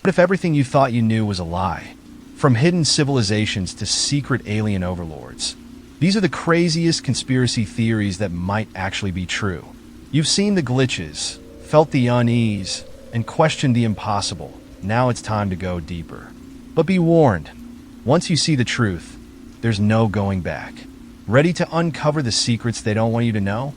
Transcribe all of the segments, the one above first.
What if everything you thought you knew was a lie? From hidden civilizations to secret alien overlords. These are the craziest conspiracy theories that might actually be true. You've seen the glitches, felt the unease, and questioned the impossible. Now it's time to go deeper. But be warned, once you see the truth, there's no going back. Ready to uncover the secrets they don't want you to know?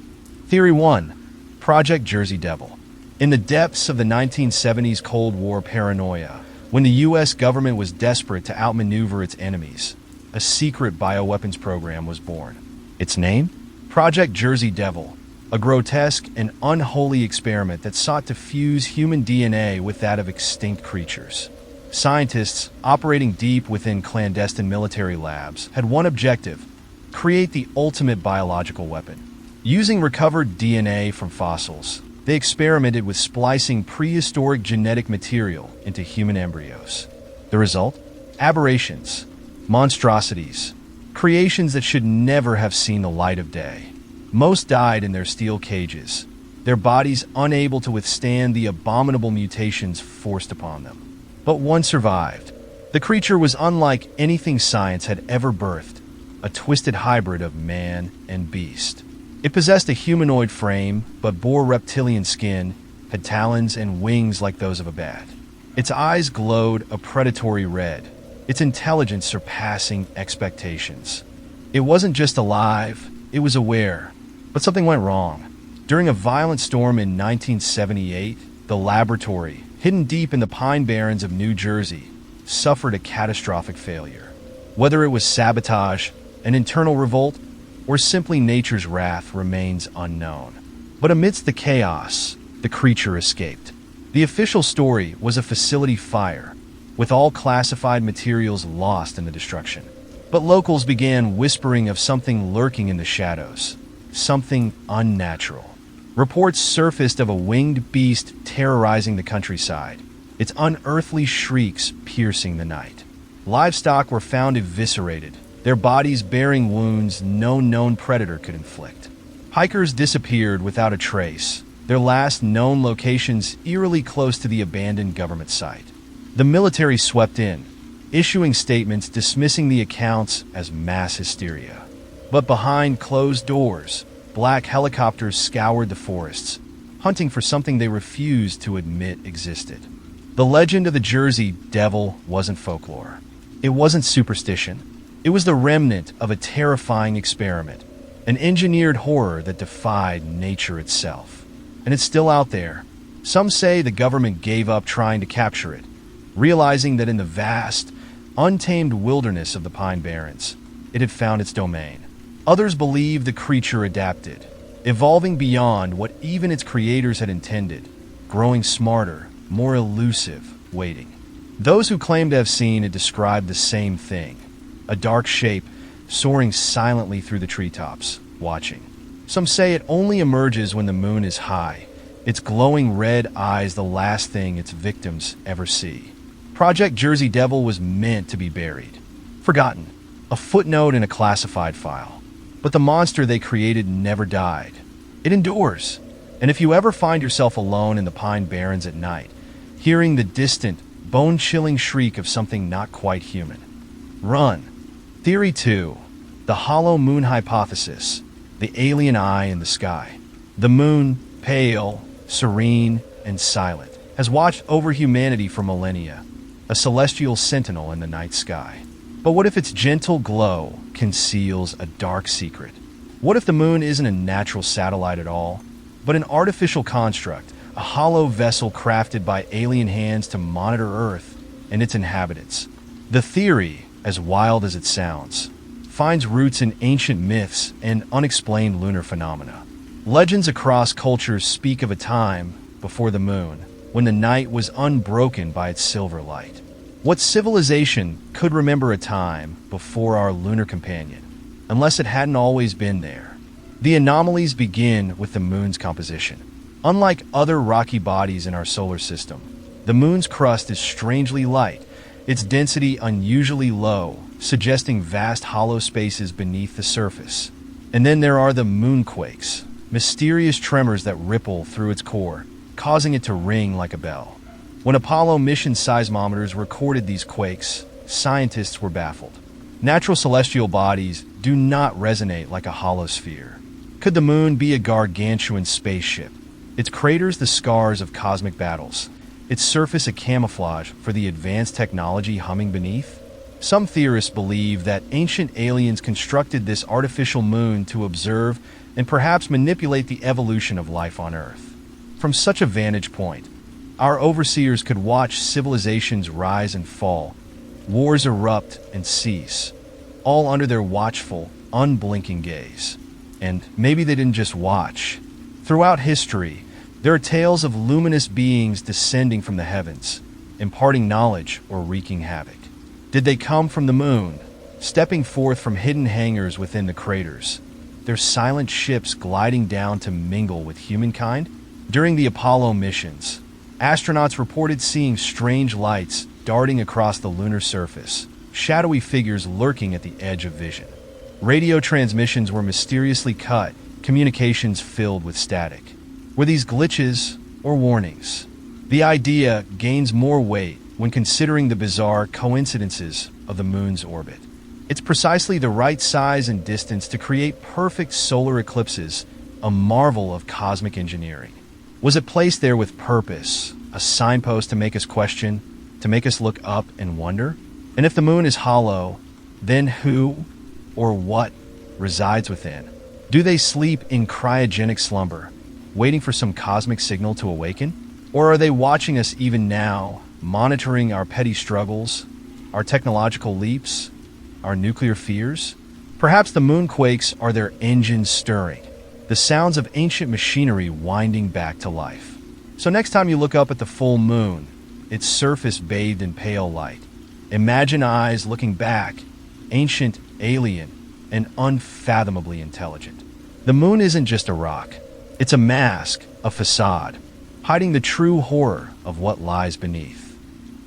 Theory 1. Project Jersey Devil. In the depths of the 1970s Cold War paranoia, when the U.S. government was desperate to outmaneuver its enemies, a secret bioweapons program was born. Its name? Project Jersey Devil, a grotesque and unholy experiment that sought to fuse human DNA with that of extinct creatures. Scientists, operating deep within clandestine military labs, had one objective: create the ultimate biological weapon. Using recovered DNA from fossils, they experimented with splicing prehistoric genetic material into human embryos. The result? Aberrations, monstrosities, creations that should never have seen the light of day. Most died in their steel cages, their bodies unable to withstand the abominable mutations forced upon them. But one survived. The creature was unlike anything science had ever birthed, a twisted hybrid of man and beast. It possessed a humanoid frame, but bore reptilian skin, had talons and wings like those of a bat. Its eyes glowed a predatory red, its intelligence surpassing expectations. It wasn't just alive, it was aware. But something went wrong. During a violent storm in 1978, the laboratory, hidden deep in the Pine Barrens of New Jersey, suffered a catastrophic failure. Whether it was sabotage, an internal revolt, or simply nature's wrath remains unknown. But amidst the chaos, the creature escaped. The official story was a facility fire, with all classified materials lost in the destruction. But locals began whispering of something lurking in the shadows, something unnatural. Reports surfaced of a winged beast terrorizing the countryside, its unearthly shrieks piercing the night. Livestock were found eviscerated, their bodies bearing wounds no known predator could inflict. Hikers disappeared without a trace, their last known locations eerily close to the abandoned government site. The military swept in, issuing statements dismissing the accounts as mass hysteria. But behind closed doors, black helicopters scoured the forests, hunting for something they refused to admit existed. The legend of the Jersey Devil wasn't folklore. It wasn't superstition. It was the remnant of a terrifying experiment, an engineered horror that defied nature itself. And it's still out there. Some say the government gave up trying to capture it, realizing that in the vast, untamed wilderness of the Pine Barrens, it had found its domain. Others believe the creature adapted, evolving beyond what even its creators had intended, growing smarter, more elusive, waiting. Those who claim to have seen it describe the same thing, a dark shape soaring silently through the treetops, watching. Some say it only emerges when the moon is high, its glowing red eyes the last thing its victims ever see. Project Jersey Devil was meant to be buried, forgotten, a footnote in a classified file. But the monster they created never died. It endures. And if you ever find yourself alone in the Pine Barrens at night, hearing the distant, bone-chilling shriek of something not quite human, run. Theory 2. The hollow moon hypothesis. The alien eye in the sky. The moon, pale, serene, and silent, has watched over humanity for millennia, a celestial sentinel in the night sky. But what if its gentle glow conceals a dark secret? What if the moon isn't a natural satellite at all, but an artificial construct, a hollow vessel crafted by alien hands to monitor Earth and its inhabitants? The theory, as wild as it sounds, finds roots in ancient myths and unexplained lunar phenomena. Legends across cultures speak of a time before the moon, when the night was unbroken by its silver light. What civilization could remember a time before our lunar companion, unless it hadn't always been there? The anomalies begin with the moon's composition. Unlike other rocky bodies in our solar system, the moon's crust is strangely light, its density unusually low, suggesting vast hollow spaces beneath the surface. And then there are the moonquakes, mysterious tremors that ripple through its core, causing it to ring like a bell. When Apollo mission seismometers recorded these quakes, scientists were baffled. Natural celestial bodies do not resonate like a hollow sphere. Could the moon be a gargantuan spaceship? Its craters the scars of cosmic battles, its surface a camouflage for the advanced technology humming beneath? Some theorists believe that ancient aliens constructed this artificial moon to observe and perhaps manipulate the evolution of life on Earth. From such a vantage point, our overseers could watch civilizations rise and fall, wars erupt and cease, all under their watchful, unblinking gaze. And maybe they didn't just watch. Throughout history, there are tales of luminous beings descending from the heavens, imparting knowledge or wreaking havoc. Did they come from the moon, stepping forth from hidden hangars within the craters, their silent ships gliding down to mingle with humankind? During the Apollo missions, astronauts reported seeing strange lights darting across the lunar surface, shadowy figures lurking at the edge of vision. Radio transmissions were mysteriously cut, communications filled with static. Were these glitches or warnings? The idea gains more weight when considering the bizarre coincidences of the moon's orbit. It's precisely the right size and distance to create perfect solar eclipses, a marvel of cosmic engineering. Was it placed there with purpose, a signpost to make us question, to make us look up and wonder? And if the moon is hollow, then who or what resides within? Do they sleep in cryogenic slumber, waiting for some cosmic signal to awaken? Or are they watching us even now, monitoring our petty struggles, our technological leaps, our nuclear fears? Perhaps the moonquakes are their engines stirring, the sounds of ancient machinery winding back to life. So next time you look up at the full moon, its surface bathed in pale light, imagine eyes looking back, ancient, alien, and unfathomably intelligent. The moon isn't just a rock. It's a mask, a facade, hiding the true horror of what lies beneath.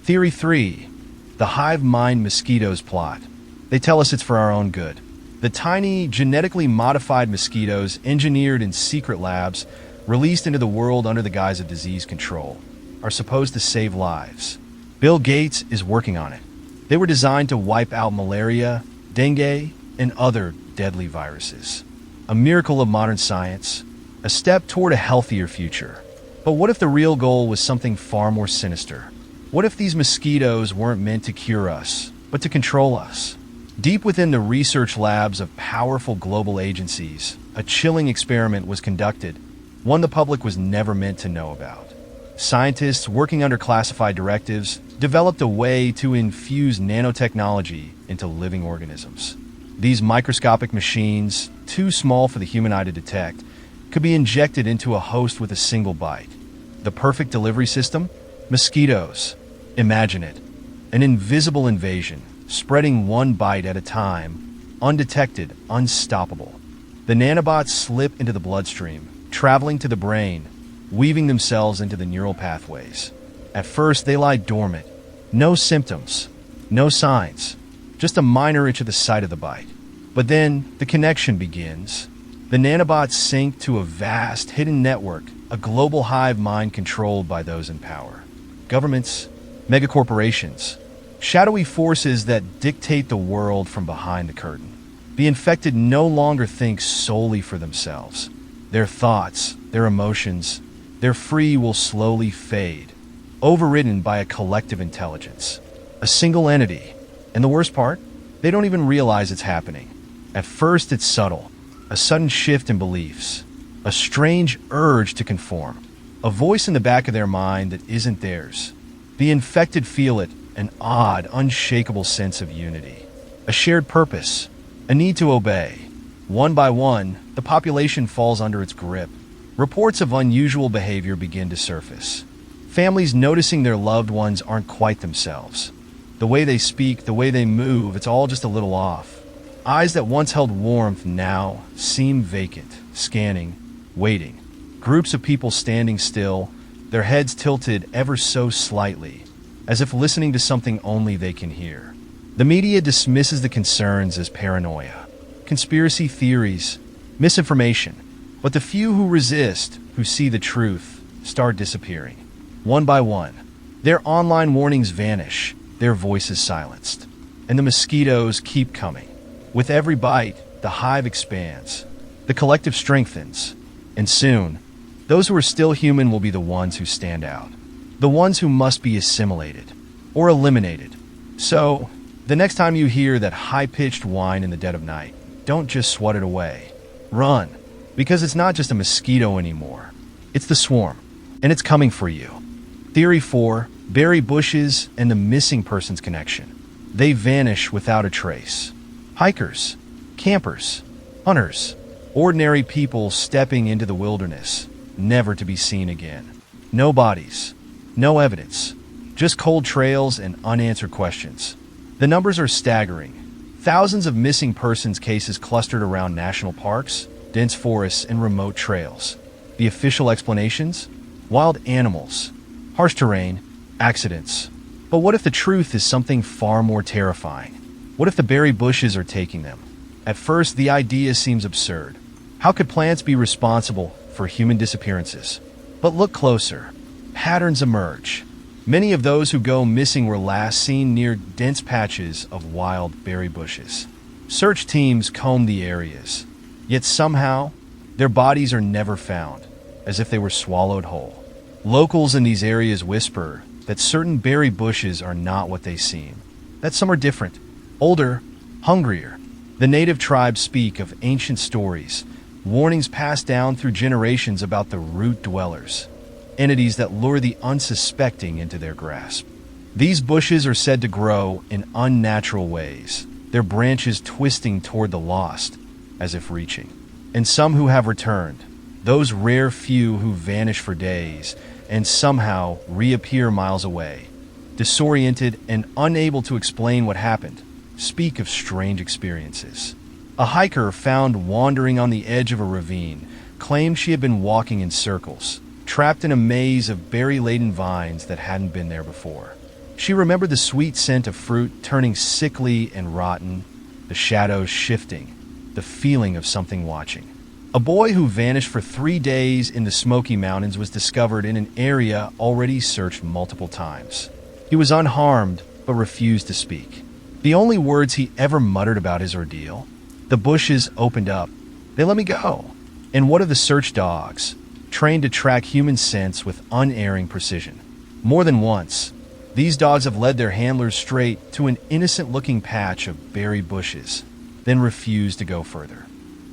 Theory 3. The hive mind mosquitoes plot. They tell us it's for our own good. The tiny, genetically modified mosquitoes engineered in secret labs, released into the world under the guise of disease control, are supposed to save lives. Bill Gates is working on it. They were designed to wipe out malaria, dengue, and other deadly viruses. A miracle of modern science, a step toward a healthier future. But what if the real goal was something far more sinister? What if these mosquitoes weren't meant to cure us, but to control us? Deep within the research labs of powerful global agencies, a chilling experiment was conducted, one the public was never meant to know about. Scientists working under classified directives developed a way to infuse nanotechnology into living organisms. These microscopic machines, too small for the human eye to detect, could be injected into a host with a single bite. The perfect delivery system? Mosquitoes. Imagine it. An invisible invasion, spreading one bite at a time, undetected, unstoppable. The nanobots slip into the bloodstream, traveling to the brain, weaving themselves into the neural pathways. At first, they lie dormant. No symptoms, no signs, just a minor itch at the site of the bite. But then, the connection begins. The nanobots sync to a vast, hidden network, a global hive mind controlled by those in power. Governments, megacorporations, shadowy forces that dictate the world from behind the curtain. The infected no longer think solely for themselves. Their thoughts, their emotions, their free will slowly fade, overridden by a collective intelligence. A single entity. And the worst part? They don't even realize it's happening. At first, it's subtle. A sudden shift in beliefs. A strange urge to conform. A voice in the back of their mind that isn't theirs. The infected feel it, an odd, unshakable sense of unity. A shared purpose. A need to obey. One by one, the population falls under its grip. Reports of unusual behavior begin to surface. Families noticing their loved ones aren't quite themselves. The way they speak, the way they move, it's all just a little off. Eyes that once held warmth now seem vacant, scanning, waiting. Groups of people standing still, their heads tilted ever so slightly, as if listening to something only they can hear. The media dismisses the concerns as paranoia, conspiracy theories, misinformation. But the few who resist, who see the truth, start disappearing. One by one, Their online warnings vanish, their voices silenced, and the mosquitoes keep coming. With every bite, the hive expands, the collective strengthens, and soon, those who are still human will be the ones who stand out, the ones who must be assimilated or eliminated. So, the next time you hear that high-pitched whine in the dead of night, don't just swat it away. Run, because it's not just a mosquito anymore. It's the swarm, and it's coming for you. Theory 4, berry bushes and the missing persons connection. They vanish without a trace. Hikers, campers, hunters, ordinary people stepping into the wilderness, never to be seen again. No bodies, no evidence, just cold trails and unanswered questions. The numbers are staggering. Thousands of missing persons cases clustered around national parks, dense forests, and remote trails. The official explanations? Wild animals, harsh terrain, accidents. But what if the truth is something far more terrifying? What if the berry bushes are taking them? At first, the idea seems absurd. How could plants be responsible for human disappearances? But look closer. Patterns emerge. Many of those who go missing were last seen near dense patches of wild berry bushes. Search teams comb the areas, yet somehow, their bodies are never found, as if they were swallowed whole. Locals in these areas whisper that certain berry bushes are not what they seem, that some are different, older, hungrier. The native tribes speak of ancient stories, warnings passed down through generations about the root dwellers, entities that lure the unsuspecting into their grasp. These bushes are said to grow in unnatural ways, their branches twisting toward the lost, as if reaching. And some who have returned, those rare few who vanish for days and somehow reappear miles away, disoriented and unable to explain what happened, speak of strange experiences. A hiker found wandering on the edge of a ravine claimed she had been walking in circles, trapped in a maze of berry-laden vines that hadn't been there before. She remembered the sweet scent of fruit turning sickly and rotten, the shadows shifting, the feeling of something watching. A boy who vanished for 3 days in the Smoky Mountains was discovered in an area already searched multiple times. He was unharmed, but refused to speak. The only words he ever muttered about his ordeal: the bushes opened up. They let me go. And what of the search dogs, trained to track human scents with unerring precision? More than once, these dogs have led their handlers straight to an innocent-looking patch of berry bushes, then refused to go further.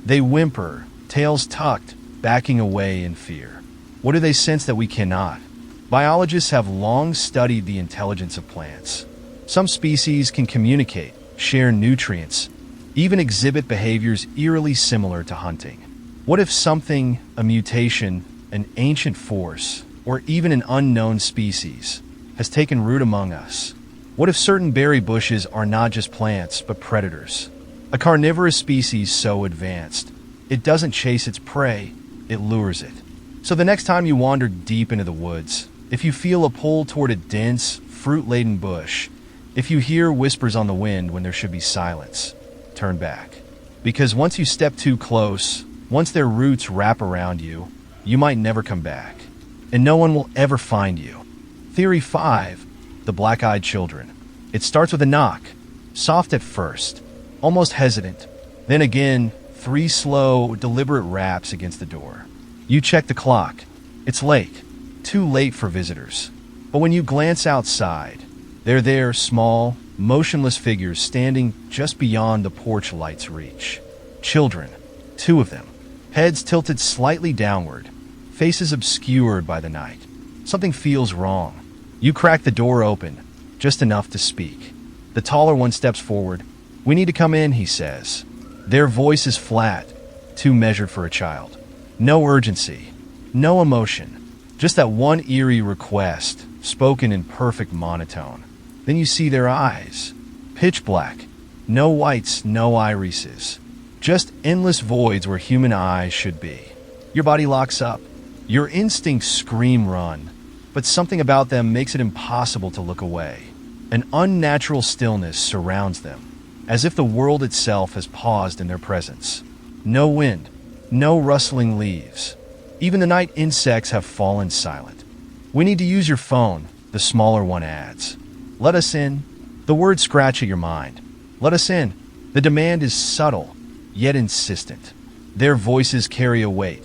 They whimper, tails tucked, backing away in fear. What do they sense that we cannot? Biologists have long studied the intelligence of plants. Some species can communicate, share nutrients, even exhibit behaviors eerily similar to hunting. What if something, a mutation, an ancient force, or even an unknown species, has taken root among us? What if certain berry bushes are not just plants, but predators? A carnivorous species so advanced, it doesn't chase its prey, it lures it. So the next time you wander deep into the woods, if you feel a pull toward a dense, fruit-laden bush, if you hear whispers on the wind when there should be silence, turn back. Because once you step too close, once their roots wrap around you, you might never come back, and no one will ever find you. Theory 5, the black-eyed children. It starts with a knock, soft at first, almost hesitant. Then again, 3 slow, deliberate raps against the door. You check the clock. It's late, too late for visitors. But when you glance outside, they're there, small, motionless figures standing just beyond the porch light's reach. Children, 2 of them, heads tilted slightly downward, faces obscured by the night. Something feels wrong. You crack the door open, just enough to speak. The taller one steps forward. "We need to come in," he says. Their voice is flat, too measured for a child. No urgency, no emotion, just that one eerie request, spoken in perfect monotone. Then you see their eyes, pitch black, no whites, no irises, just endless voids where human eyes should be. Your body locks up. Your instincts scream run, but something about them makes it impossible to look away. An unnatural stillness surrounds them, as if the world itself has paused in their presence. No wind, no rustling leaves. Even the night insects have fallen silent. "We need to use your phone," The smaller one adds, "Let us in." The words scratch at your mind. Let us in. The demand is subtle, yet insistent. Their voices carry a weight,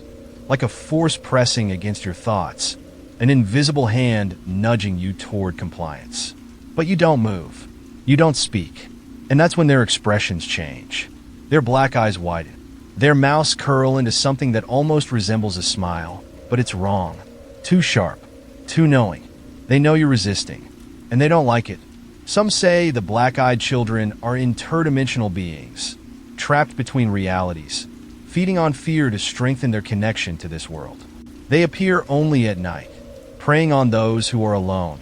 like a force pressing against your thoughts, an invisible hand nudging you toward compliance. But you don't move. You don't speak. And that's when their expressions change. Their black eyes widen. Their mouths curl into something that almost resembles a smile, but it's wrong. Too sharp. Too knowing. They know you're resisting, and they don't like it. Some say the black-eyed children are interdimensional beings, trapped between realities, feeding on fear to strengthen their connection to this world. They appear only at night, preying on those who are alone,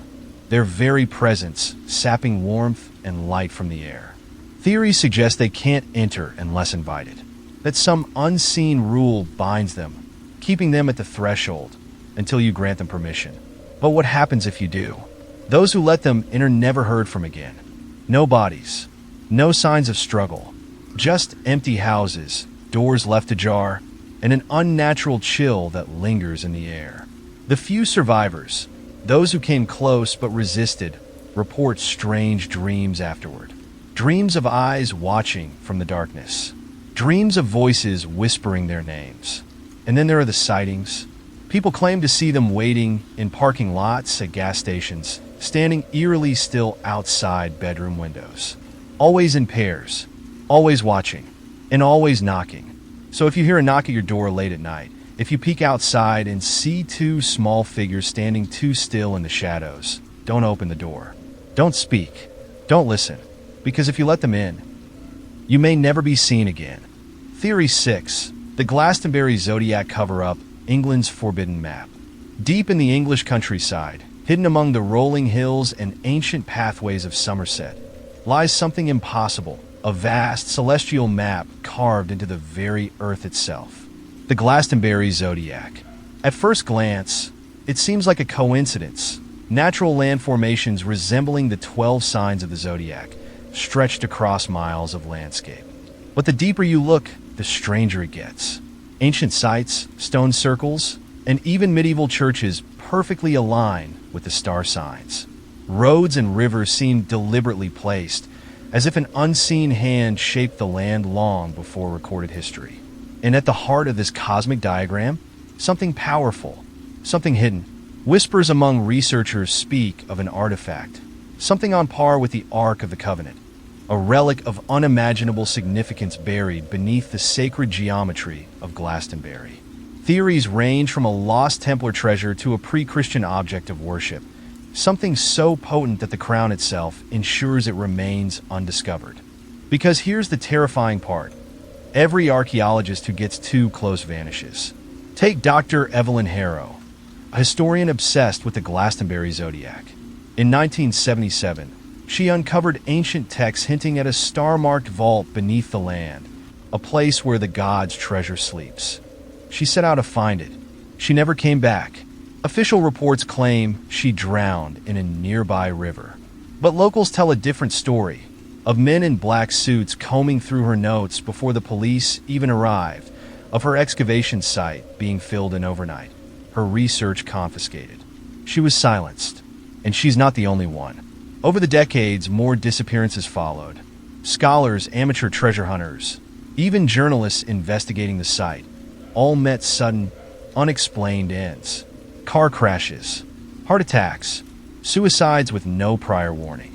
their very presence sapping warmth and light from the air. Theories suggest they can't enter unless invited, that some unseen rule binds them, keeping them at the threshold until you grant them permission. But what happens if you do? Those who let them in are never heard from again. No bodies, no signs of struggle, just empty houses, doors left ajar, and an unnatural chill that lingers in the air. The few survivors, those who came close but resisted, report strange dreams afterward. Dreams of eyes watching from the darkness. Dreams of voices whispering their names. And then there are the sightings. People claim to see them waiting in parking lots at gas stations, standing eerily still outside bedroom windows. Always in pairs, always watching, and always knocking. So if you hear a knock at your door late at night, if you peek outside and see two small figures standing too still in the shadows, don't open the door. Don't speak. Don't listen. Because if you let them in, you may never be seen again. Theory 6. The Glastonbury Zodiac Cover-Up, England's Forbidden Map. Deep in the English countryside, hidden among the rolling hills and ancient pathways of Somerset, lies something impossible, a vast celestial map carved into the very earth itself. The Glastonbury Zodiac. At first glance, it seems like a coincidence. Natural land formations resembling the 12 signs of the zodiac, stretched across miles of landscape. But the deeper you look, the stranger it gets. Ancient sites, stone circles, and even medieval churches perfectly align with the star signs. Roads and rivers seem deliberately placed, as if an unseen hand shaped the land long before recorded history. And at the heart of this cosmic diagram, something powerful, something hidden. Whispers among researchers speak of an artifact, something on par with the Ark of the Covenant, a relic of unimaginable significance buried beneath the sacred geometry of Glastonbury. Theories range from a lost Templar treasure to a pre-Christian object of worship, something so potent that the crown itself ensures it remains undiscovered. Because here's the terrifying part. Every archaeologist who gets too close vanishes. Take Dr. Evelyn Harrow, a historian obsessed with the Glastonbury Zodiac. In 1977, she uncovered ancient texts hinting at a star-marked vault beneath the land, a place where the gods' treasure sleeps. She set out to find it. She never came back. Official reports claim she drowned in a nearby river. But locals tell a different story, of men in black suits combing through her notes before the police even arrived, of her excavation site being filled in overnight, her research confiscated. She was silenced, and she's not the only one. Over the decades, more disappearances followed. Scholars, amateur treasure hunters, even journalists investigating the site, all met sudden, unexplained ends. Car crashes, heart attacks, suicides with no prior warning.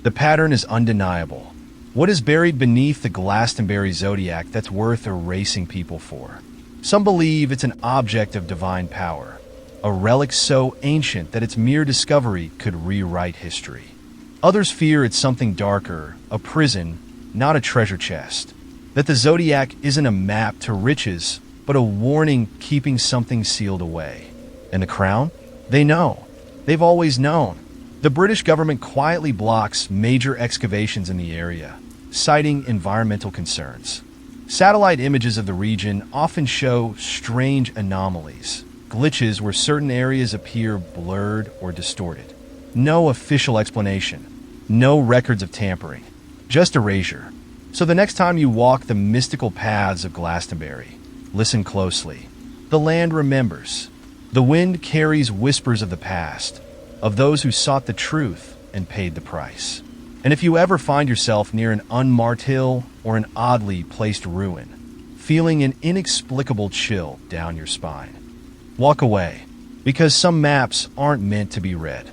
The pattern is undeniable. What is buried beneath the Glastonbury Zodiac that's worth erasing people for? Some believe it's an object of divine power, a relic so ancient that its mere discovery could rewrite history. Others fear it's something darker, a prison, not a treasure chest. That the Zodiac isn't a map to riches, but a warning keeping something sealed away. And the crown? They know. They've always known. The British government quietly blocks major excavations in the area, citing environmental concerns. Satellite images of the region often show strange anomalies, glitches where certain areas appear blurred or distorted. No official explanation, no records of tampering, just erasure. So the next time you walk the mystical paths of Glastonbury, listen closely. The land remembers. The wind carries whispers of the past, of those who sought the truth and paid the price. And if you ever find yourself near an unmarked hill or an oddly placed ruin, feeling an inexplicable chill down your spine, walk away, because some maps aren't meant to be read.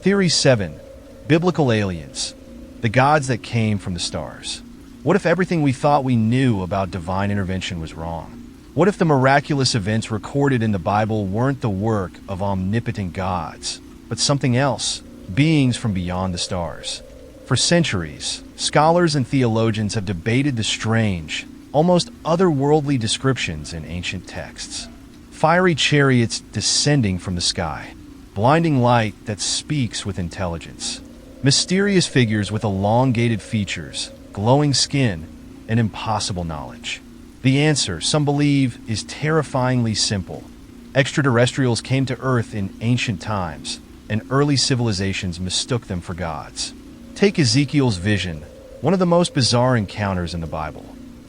Theory 7. Biblical aliens. The gods that came from the stars. What if everything we thought we knew about divine intervention was wrong? What if the miraculous events recorded in the Bible weren't the work of omnipotent gods, but something else, beings from beyond the stars? For centuries, scholars and theologians have debated the strange, almost otherworldly descriptions in ancient texts. Fiery chariots descending from the sky, blinding light that speaks with intelligence, mysterious figures with elongated features, glowing skin, and impossible knowledge. The answer, some believe, is terrifyingly simple. Extraterrestrials came to Earth in ancient times, and early civilizations mistook them for gods. Take Ezekiel's vision, one of the most bizarre encounters in the Bible.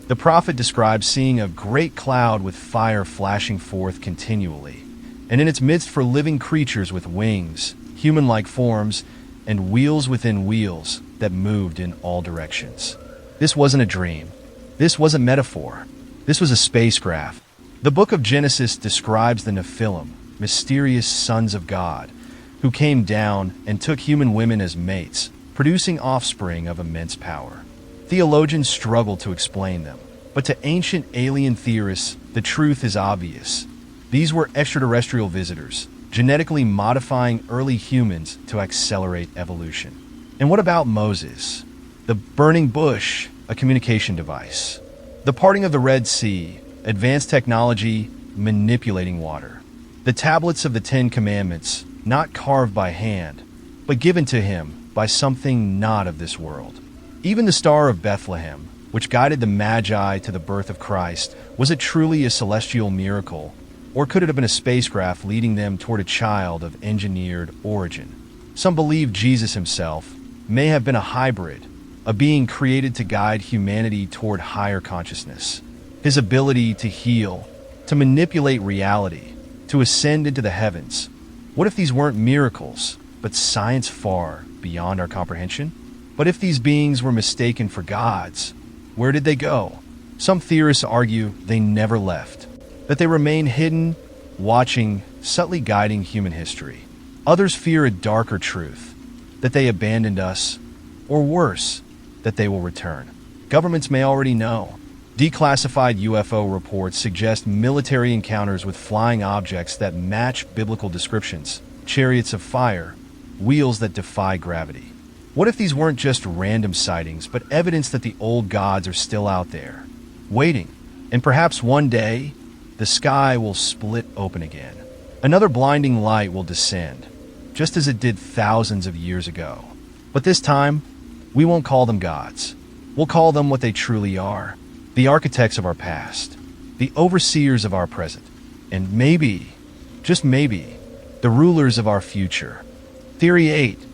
The prophet describes seeing a great cloud with fire flashing forth continually, and in its midst for living creatures with wings, human-like forms, and wheels within wheels that moved in all directions. This wasn't a dream. This wasn't metaphor. This was a spacecraft. The book of Genesis describes the Nephilim, mysterious sons of God, who came down and took human women as mates, producing offspring of immense power. Theologians struggle to explain them, but to ancient alien theorists, the truth is obvious. These were extraterrestrial visitors, genetically modifying early humans to accelerate evolution. And what about Moses? The burning bush, a communication device. The parting of the Red Sea, advanced technology, manipulating water. The tablets of the Ten Commandments, not carved by hand, but given to him by something not of this world. Even the Star of Bethlehem, which guided the Magi to the birth of Christ, was it truly a celestial miracle, or could it have been a spacecraft leading them toward a child of engineered origin? Some believe Jesus himself may have been a hybrid, a being created to guide humanity toward higher consciousness. His ability to heal, to manipulate reality, to ascend into the heavens. What if these weren't miracles, but science far beyond our comprehension? But if these beings were mistaken for gods, where did they go? Some theorists argue they never left, that they remain hidden, watching, subtly guiding human history. Others fear a darker truth, that they abandoned us, or worse, that they will return. Governments may already know. Declassified UFO reports suggest military encounters with flying objects that match biblical descriptions, chariots of fire, wheels that defy gravity. What if these weren't just random sightings, but evidence that the old gods are still out there, waiting, and perhaps one day, the sky will split open again. Another blinding light will descend, just as it did thousands of years ago. But this time, we won't call them gods. We'll call them what they truly are, the architects of our past, the overseers of our present, and maybe, just maybe, the rulers of our future. Theory 8.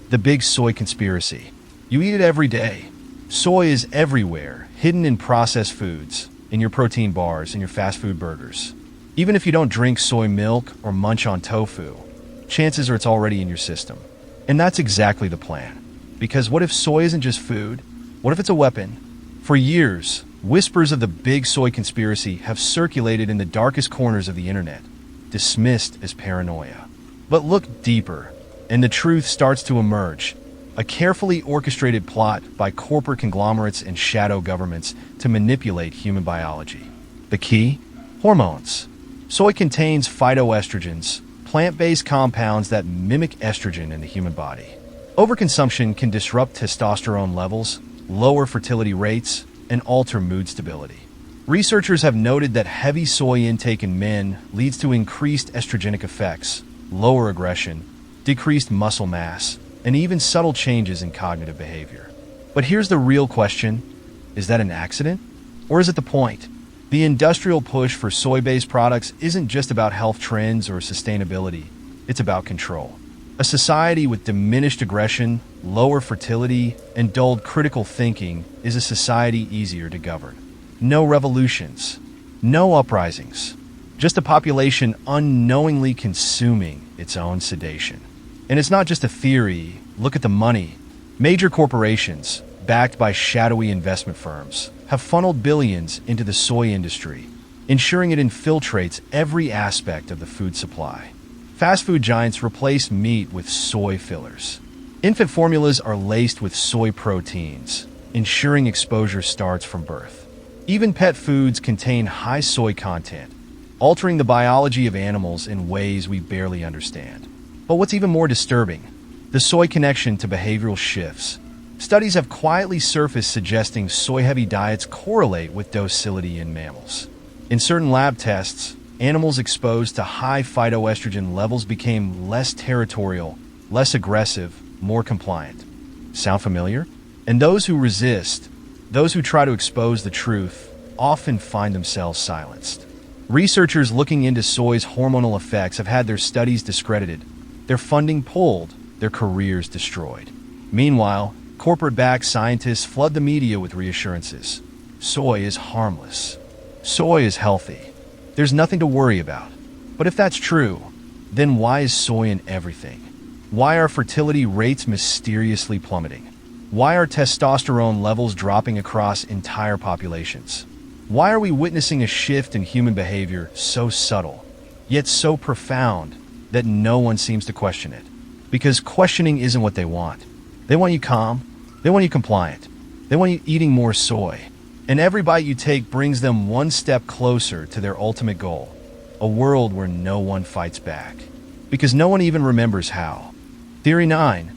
The Big Soy Conspiracy. You eat it every day. Soy is everywhere, hidden in processed foods, in your protein bars, in your fast food burgers. Even if you don't drink soy milk or munch on tofu, chances are it's already in your system. And that's exactly the plan. Because what if soy isn't just food? What if it's a weapon? For years, whispers of the Big Soy Conspiracy have circulated in the darkest corners of the internet, dismissed as paranoia. But look deeper, and the truth starts to emerge. A carefully orchestrated plot by corporate conglomerates and shadow governments to manipulate human biology. The key? Hormones. Soy contains phytoestrogens, plant-based compounds that mimic estrogen in the human body. Overconsumption can disrupt testosterone levels, lower fertility rates, and alter mood stability. Researchers have noted that heavy soy intake in men leads to increased estrogenic effects, lower aggression, decreased muscle mass, and even subtle changes in cognitive behavior. But here's the real question. Is that an accident? Or is it the point? The industrial push for soy-based products isn't just about health trends or sustainability. It's about control. A society with diminished aggression, lower fertility, and dulled critical thinking is a society easier to govern. No revolutions, no uprisings, just a population unknowingly consuming its own sedation. And it's not just a theory. Look at the money. Major corporations, backed by shadowy investment firms, have funneled billions into the soy industry, ensuring it infiltrates every aspect of the food supply. Fast food giants replace meat with soy fillers. Infant formulas are laced with soy proteins, ensuring exposure starts from birth. Even pet foods contain high soy content, altering the biology of animals in ways we barely understand. But what's even more disturbing, the soy connection to behavioral shifts. Studies have quietly surfaced suggesting soy-heavy diets correlate with docility in mammals. In certain lab tests, animals exposed to high phytoestrogen levels became less territorial, less aggressive, more compliant. Sound familiar? And those who resist, those who try to expose the truth, often find themselves silenced. Researchers looking into soy's hormonal effects have had their studies discredited, their funding pulled, their careers destroyed. Meanwhile, corporate-backed scientists flood the media with reassurances. Soy is harmless. Soy is healthy. There's nothing to worry about. But if that's true, then why is soy in everything? Why are fertility rates mysteriously plummeting? Why are testosterone levels dropping across entire populations? Why are we witnessing a shift in human behavior so subtle, yet so profound that no one seems to question it? Because questioning isn't what they want. They want you calm. They want you compliant. They want you eating more soy. And every bite you take brings them one step closer to their ultimate goal, a world where no one fights back. Because no one even remembers how. Theory 9.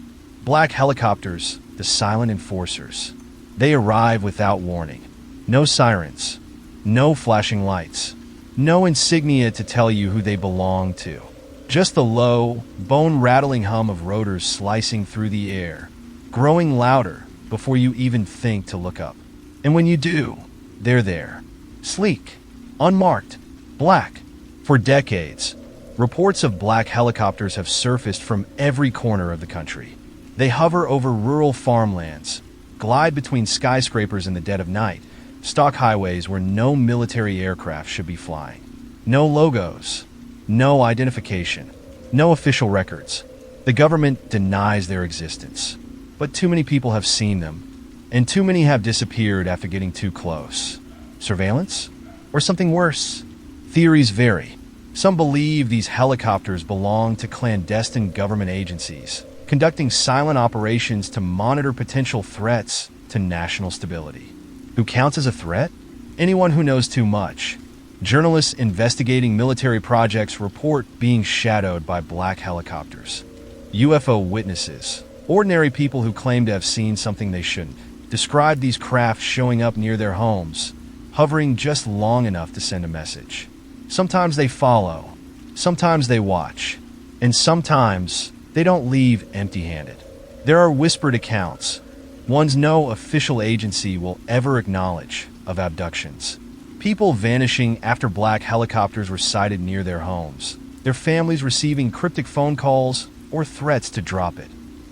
Black helicopters, the silent enforcers. They arrive without warning. No sirens. No flashing lights. No insignia to tell you who they belong to. Just the low, bone-rattling hum of rotors slicing through the air, growing louder before you even think to look up. And when you do, they're there. Sleek, unmarked, black. For decades, reports of black helicopters have surfaced from every corner of the country. They hover over rural farmlands, glide between skyscrapers in the dead of night, stalk highways where no military aircraft should be flying. No logos, no identification, no official records. The government denies their existence. But too many people have seen them, and too many have disappeared after getting too close. Surveillance? Or something worse? Theories vary. Some believe these helicopters belong to clandestine government agencies, conducting silent operations to monitor potential threats to national stability. Who counts as a threat? Anyone who knows too much. Journalists investigating military projects report being shadowed by black helicopters. UFO witnesses, ordinary people who claim to have seen something they shouldn't, describe these craft showing up near their homes, hovering just long enough to send a message. Sometimes they follow, sometimes they watch, and sometimes they don't leave empty-handed. There are whispered accounts, ones no official agency will ever acknowledge, of abductions. People vanishing after black helicopters were sighted near their homes, their families receiving cryptic phone calls or threats to drop it.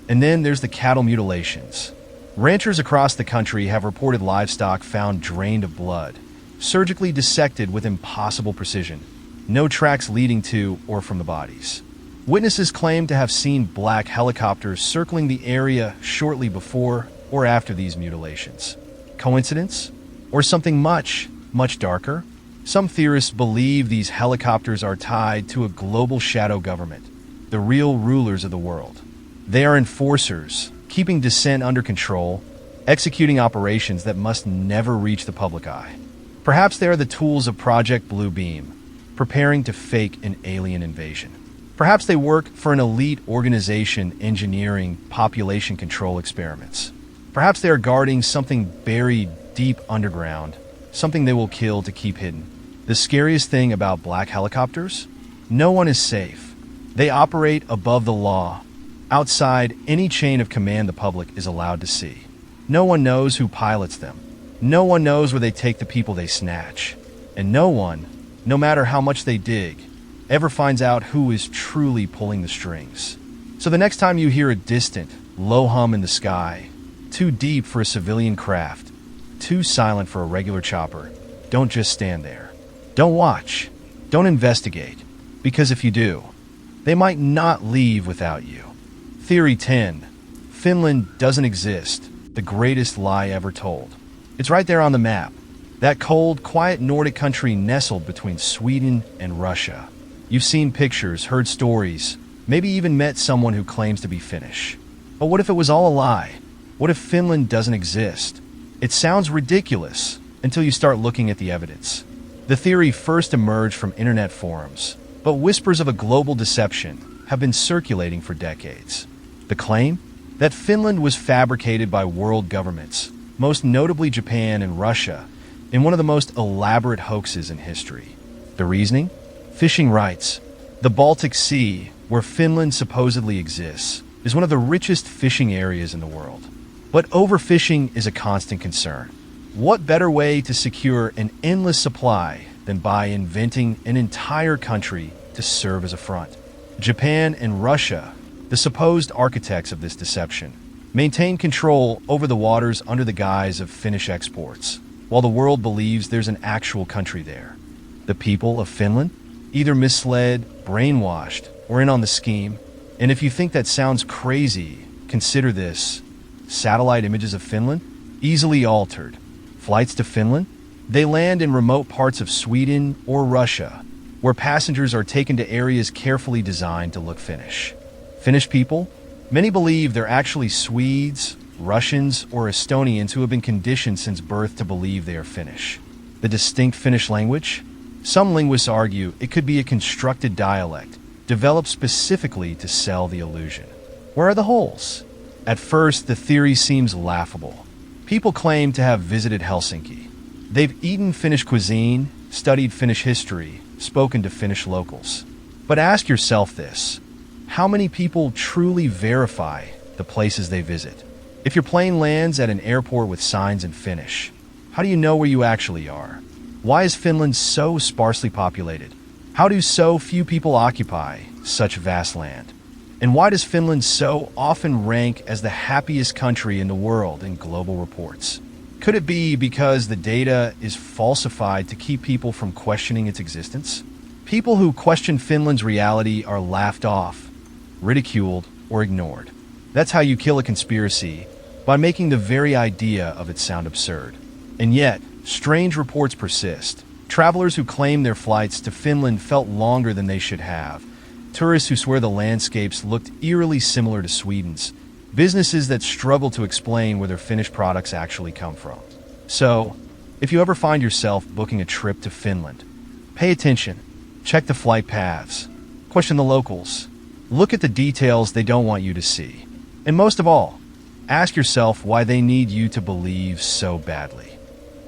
And then there's the cattle mutilations. Ranchers across the country have reported livestock found drained of blood, surgically dissected with impossible precision, no tracks leading to or from the bodies. Witnesses claim to have seen black helicopters circling the area shortly before or after these mutilations. Coincidence? Or something much, much darker? Some theorists believe these helicopters are tied to a global shadow government, the real rulers of the world. They are enforcers, keeping dissent under control, executing operations that must never reach the public eye. Perhaps they are the tools of Project Blue Beam, preparing to fake an alien invasion. Perhaps they work for an elite organization engineering population control experiments. Perhaps they are guarding something buried deep underground, something they will kill to keep hidden. The scariest thing about black helicopters? No one is safe. They operate above the law, outside any chain of command the public is allowed to see. No one knows who pilots them. No one knows where they take the people they snatch. And no one, no matter how much they dig, ever finds out who is truly pulling the strings. So the next time you hear a distant, low hum in the sky, too deep for a civilian craft, too silent for a regular chopper, don't just stand there. Don't watch. Don't investigate. Because if you do, they might not leave without you. Theory 10. Finland doesn't exist. The greatest lie ever told. It's right there on the map. That cold, quiet Nordic country nestled between Sweden and Russia. You've seen pictures, heard stories, maybe even met someone who claims to be Finnish. But what if it was all a lie? What if Finland doesn't exist? It sounds ridiculous until you start looking at the evidence. The theory first emerged from internet forums, but whispers of a global deception have been circulating for decades. The claim? That Finland was fabricated by world governments, most notably Japan and Russia, in one of the most elaborate hoaxes in history. The reasoning? Fishing rights. The Baltic Sea, where Finland supposedly exists, is one of the richest fishing areas in the world. But overfishing is a constant concern. What better way to secure an endless supply than by inventing an entire country to serve as a front? Japan and Russia, the supposed architects of this deception, maintain control over the waters under the guise of Finnish exports, while the world believes there's an actual country there. The people of Finland? Either misled, brainwashed, or in on the scheme. And if you think that sounds crazy, consider this. Satellite images of Finland? Easily altered. Flights to Finland? They land in remote parts of Sweden or Russia, where passengers are taken to areas carefully designed to look Finnish. Finnish people? Many believe they're actually Swedes, Russians, or Estonians who have been conditioned since birth to believe they are Finnish. The distinct Finnish language? Some linguists argue it could be a constructed dialect, developed specifically to sell the illusion. Where are the holes? At first, the theory seems laughable. People claim to have visited Helsinki. They've eaten Finnish cuisine, studied Finnish history, spoken to Finnish locals. But ask yourself this. How many people truly verify the places they visit? If your plane lands at an airport with signs in Finnish, how do you know where you actually are? Why is Finland so sparsely populated? How do so few people occupy such vast land? And why does Finland so often rank as the happiest country in the world in global reports? Could it be because the data is falsified to keep people from questioning its existence? People who question Finland's reality are laughed off, ridiculed, or ignored. That's how you kill a conspiracy, by making the very idea of it sound absurd. And yet, strange reports persist. Travelers who claim their flights to Finland felt longer than they should have. Tourists who swear the landscapes looked eerily similar to Sweden's. Businesses that struggle to explain where their finished products actually come from. So, if you ever find yourself booking a trip to Finland, pay attention. Check the flight paths. Question the locals. Look at the details they don't want you to see. And most of all, ask yourself why they need you to believe so badly.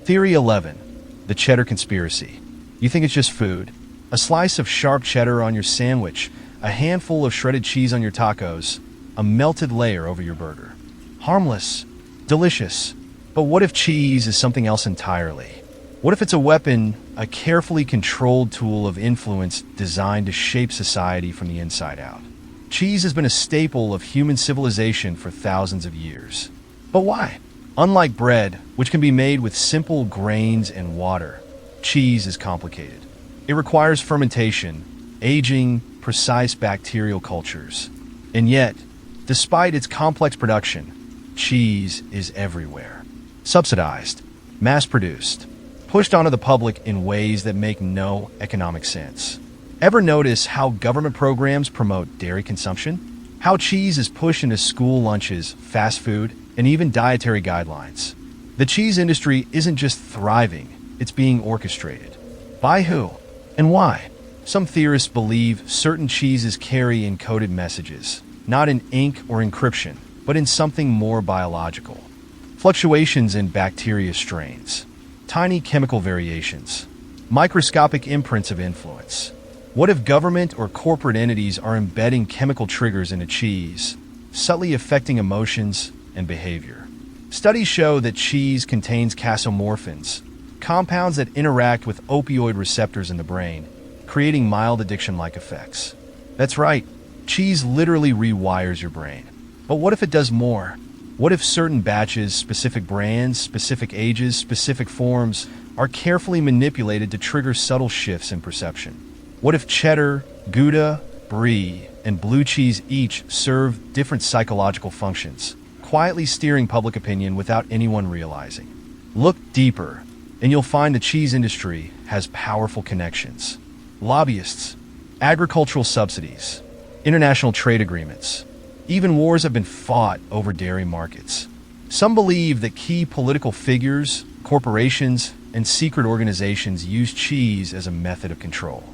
Theory 11. The cheddar conspiracy. You think it's just food? A slice of sharp cheddar on your sandwich, a handful of shredded cheese on your tacos, a melted layer over your burger. Harmless, delicious. But what if cheese is something else entirely? What if it's a weapon, a carefully controlled tool of influence designed to shape society from the inside out? Cheese has been a staple of human civilization for thousands of years. But why? Unlike bread, which can be made with simple grains and water, cheese is complicated. It requires fermentation, aging, precise bacterial cultures. And yet, despite its complex production, cheese is everywhere. Subsidized, mass-produced, pushed onto the public in ways that make no economic sense. Ever notice how government programs promote dairy consumption? How cheese is pushed into school lunches, fast food, and even dietary guidelines? The cheese industry isn't just thriving, it's being orchestrated. By who? And why? Some theorists believe certain cheeses carry encoded messages, not in ink or encryption, but in something more biological. Fluctuations in bacteria strains, tiny chemical variations, microscopic imprints of influence. What if government or corporate entities are embedding chemical triggers into cheese, subtly affecting emotions and behavior? Studies show that cheese contains casomorphins, compounds that interact with opioid receptors in the brain, creating mild addiction-like effects. That's right, cheese literally rewires your brain. But what if it does more? What if certain batches, specific brands, specific ages, specific forms are carefully manipulated to trigger subtle shifts in perception? What if cheddar, Gouda, brie, and blue cheese each serve different psychological functions, quietly steering public opinion without anyone realizing. Look deeper, and you'll find the cheese industry has powerful connections. Lobbyists, agricultural subsidies, international trade agreements. Even wars have been fought over dairy markets. Some believe that key political figures, corporations, and secret organizations use cheese as a method of control.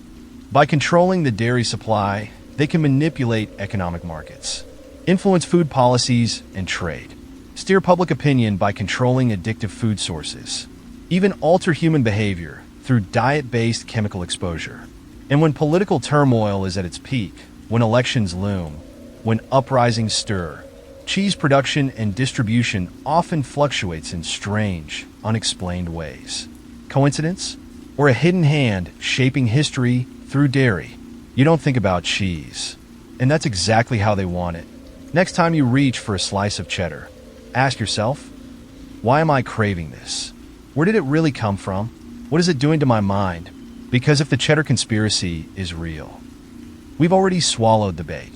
By controlling the dairy supply, they can manipulate economic markets, influence food policies and trade, steer public opinion by controlling addictive food sources, even alter human behavior through diet-based chemical exposure. And when political turmoil is at its peak, when elections loom, when uprisings stir, cheese production and distribution often fluctuates in strange, unexplained ways. Coincidence? Or a hidden hand shaping history through dairy? You don't think about cheese. And that's exactly how they want it. Next time you reach for a slice of cheddar, ask yourself, why am I craving this? Where did it really come from? What is it doing to my mind? Because if the cheddar conspiracy is real, we've already swallowed the bait.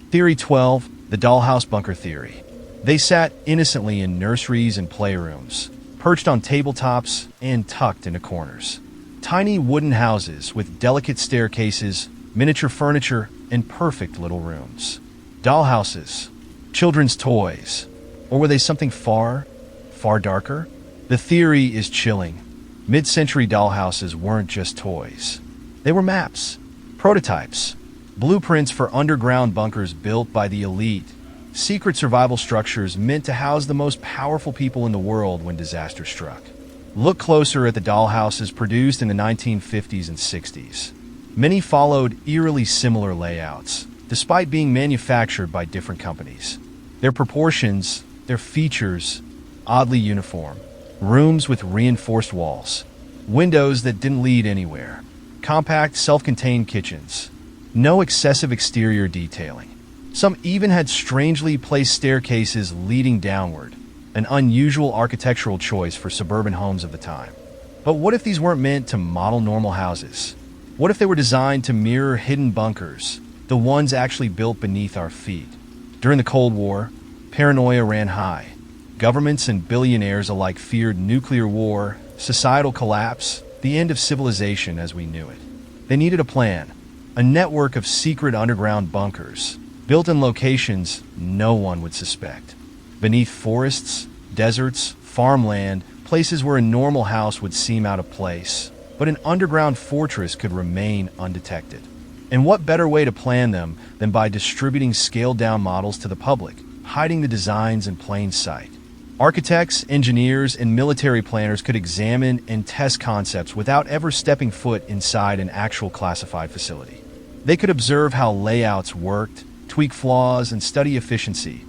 Theory 12, the Dollhouse bunker theory. They sat innocently in nurseries and playrooms, perched on tabletops and tucked into corners. Tiny wooden houses with delicate staircases, miniature furniture, and perfect little rooms. Dollhouses, children's toys, or were they something far, far darker? The theory is chilling. Mid-century dollhouses weren't just toys. They were maps, prototypes, blueprints for underground bunkers built by the elite, secret survival structures meant to house the most powerful people in the world when disaster struck. Look closer at the dollhouses produced in the 1950s and 60s. Many followed eerily similar layouts, despite being manufactured by different companies. Their proportions, their features, oddly uniform. Rooms with reinforced walls, windows that didn't lead anywhere, compact, self-contained kitchens, no excessive exterior detailing. Some even had strangely placed staircases leading downward, an unusual architectural choice for suburban homes of the time. But what if these weren't meant to model normal houses? What if they were designed to mirror hidden bunkers, the ones actually built beneath our feet? During the Cold War, paranoia ran high. Governments and billionaires alike feared nuclear war, societal collapse, the end of civilization as we knew it. They needed a plan, a network of secret underground bunkers, built in locations no one would suspect. Beneath forests, deserts, farmland, places where a normal house would seem out of place, but an underground fortress could remain undetected. And what better way to plan them than by distributing scaled-down models to the public, hiding the designs in plain sight? Architects, engineers, and military planners could examine and test concepts without ever stepping foot inside an actual classified facility. They could observe how layouts worked, tweak flaws, and study efficiency,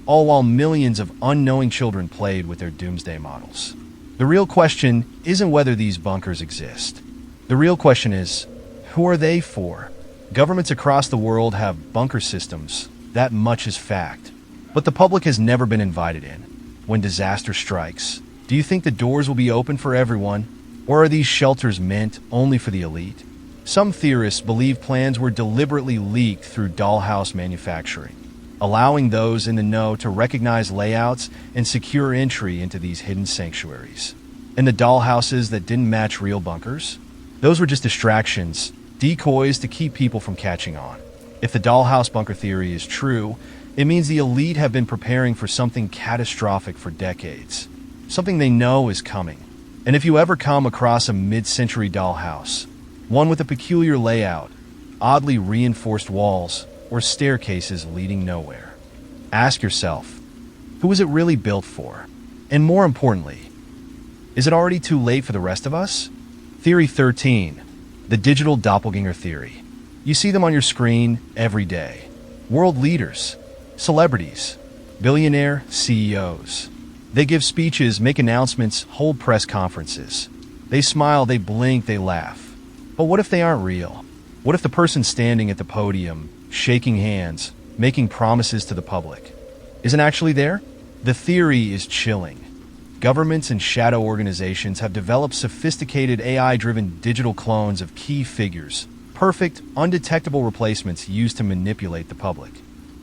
all while millions of unknowing children played with their doomsday models. The real question isn't whether these bunkers exist. The real question is, who are they for? Governments across the world have bunker systems, that much is fact. But the public has never been invited in. When disaster strikes, do you think the doors will be open for everyone, or are these shelters meant only for the elite? Some theorists believe plans were deliberately leaked through dollhouse manufacturing, allowing those in the know to recognize layouts and secure entry into these hidden sanctuaries. And the dollhouses that didn't match real bunkers? Those were just distractions, decoys to keep people from catching on. If the dollhouse bunker theory is true, it means the elite have been preparing for something catastrophic for decades. Something they know is coming. And if you ever come across a mid-century dollhouse, one with a peculiar layout, oddly reinforced walls, or staircases leading nowhere, ask yourself, who is it really built for? And more importantly, is it already too late for the rest of us? Theory 13, the digital doppelganger theory. You see them on your screen every day. World leaders, celebrities, billionaire CEOs. They give speeches, make announcements, hold press conferences. They smile, they blink, they laugh. But what if they aren't real? What if the person standing at the podium, shaking hands, making promises to the public, isn't actually there? The theory is chilling. Governments and shadow organizations have developed sophisticated AI-driven digital clones of key figures, perfect, undetectable replacements used to manipulate the public.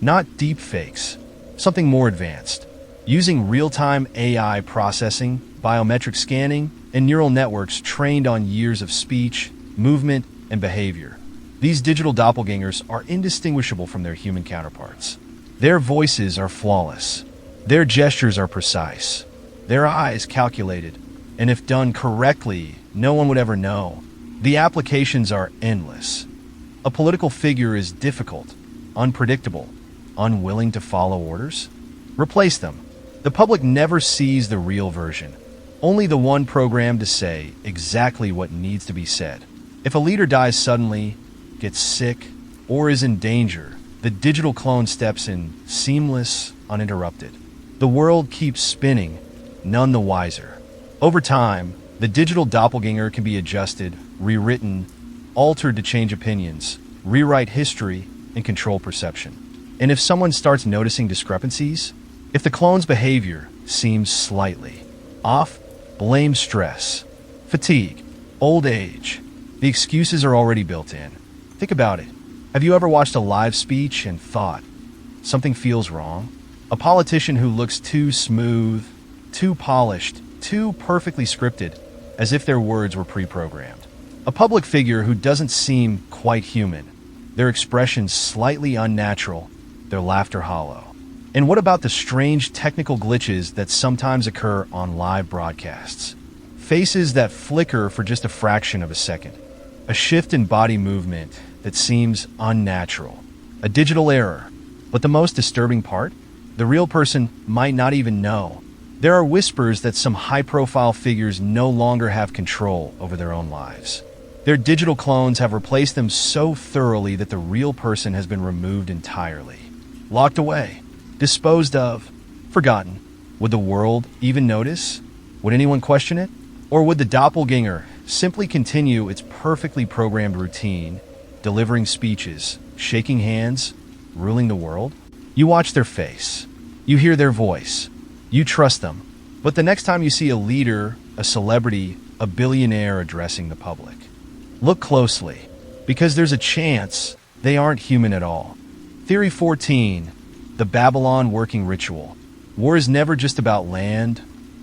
Not deep fakes, something more advanced. Using real-time AI processing, biometric scanning, and neural networks trained on years of speech, movement, and behavior. These digital doppelgängers are indistinguishable from their human counterparts. Their voices are flawless. Their gestures are precise. Their eyes calculated. And if done correctly, no one would ever know. The applications are endless. A political figure is difficult, unpredictable, unwilling to follow orders. Replace them. The public never sees the real version, only the one programmed to say exactly what needs to be said. If a leader dies suddenly, gets sick, or is in danger, the digital clone steps in, seamless, uninterrupted. The world keeps spinning, none the wiser. Over time, the digital doppelganger can be adjusted, rewritten, altered to change opinions, rewrite history, and control perception. And if someone starts noticing discrepancies, if the clone's behavior seems slightly off, blame stress, fatigue, old age. The excuses are already built in. Think about it. Have you ever watched a live speech and thought, something feels wrong? A politician who looks too smooth, too polished, too perfectly scripted, as if their words were pre-programmed. A public figure who doesn't seem quite human, their expressions slightly unnatural, their laughter hollow. And what about the strange technical glitches that sometimes occur on live broadcasts? Faces that flicker for just a fraction of a second. A shift in body movement that seems unnatural. A digital error. But the most disturbing part? The real person might not even know. There are whispers that some high-profile figures no longer have control over their own lives. Their digital clones have replaced them so thoroughly that the real person has been removed entirely. Locked away. Disposed of, forgotten. Would the world even notice? Would anyone question it? Or would the doppelganger simply continue its perfectly programmed routine, delivering speeches, shaking hands, ruling the world? You watch their face. You hear their voice. You trust them. But the next time you see a leader, a celebrity, a billionaire addressing the public, look closely, because there's a chance they aren't human at all. Theory 14. The Babylon working ritual. War is never just about land,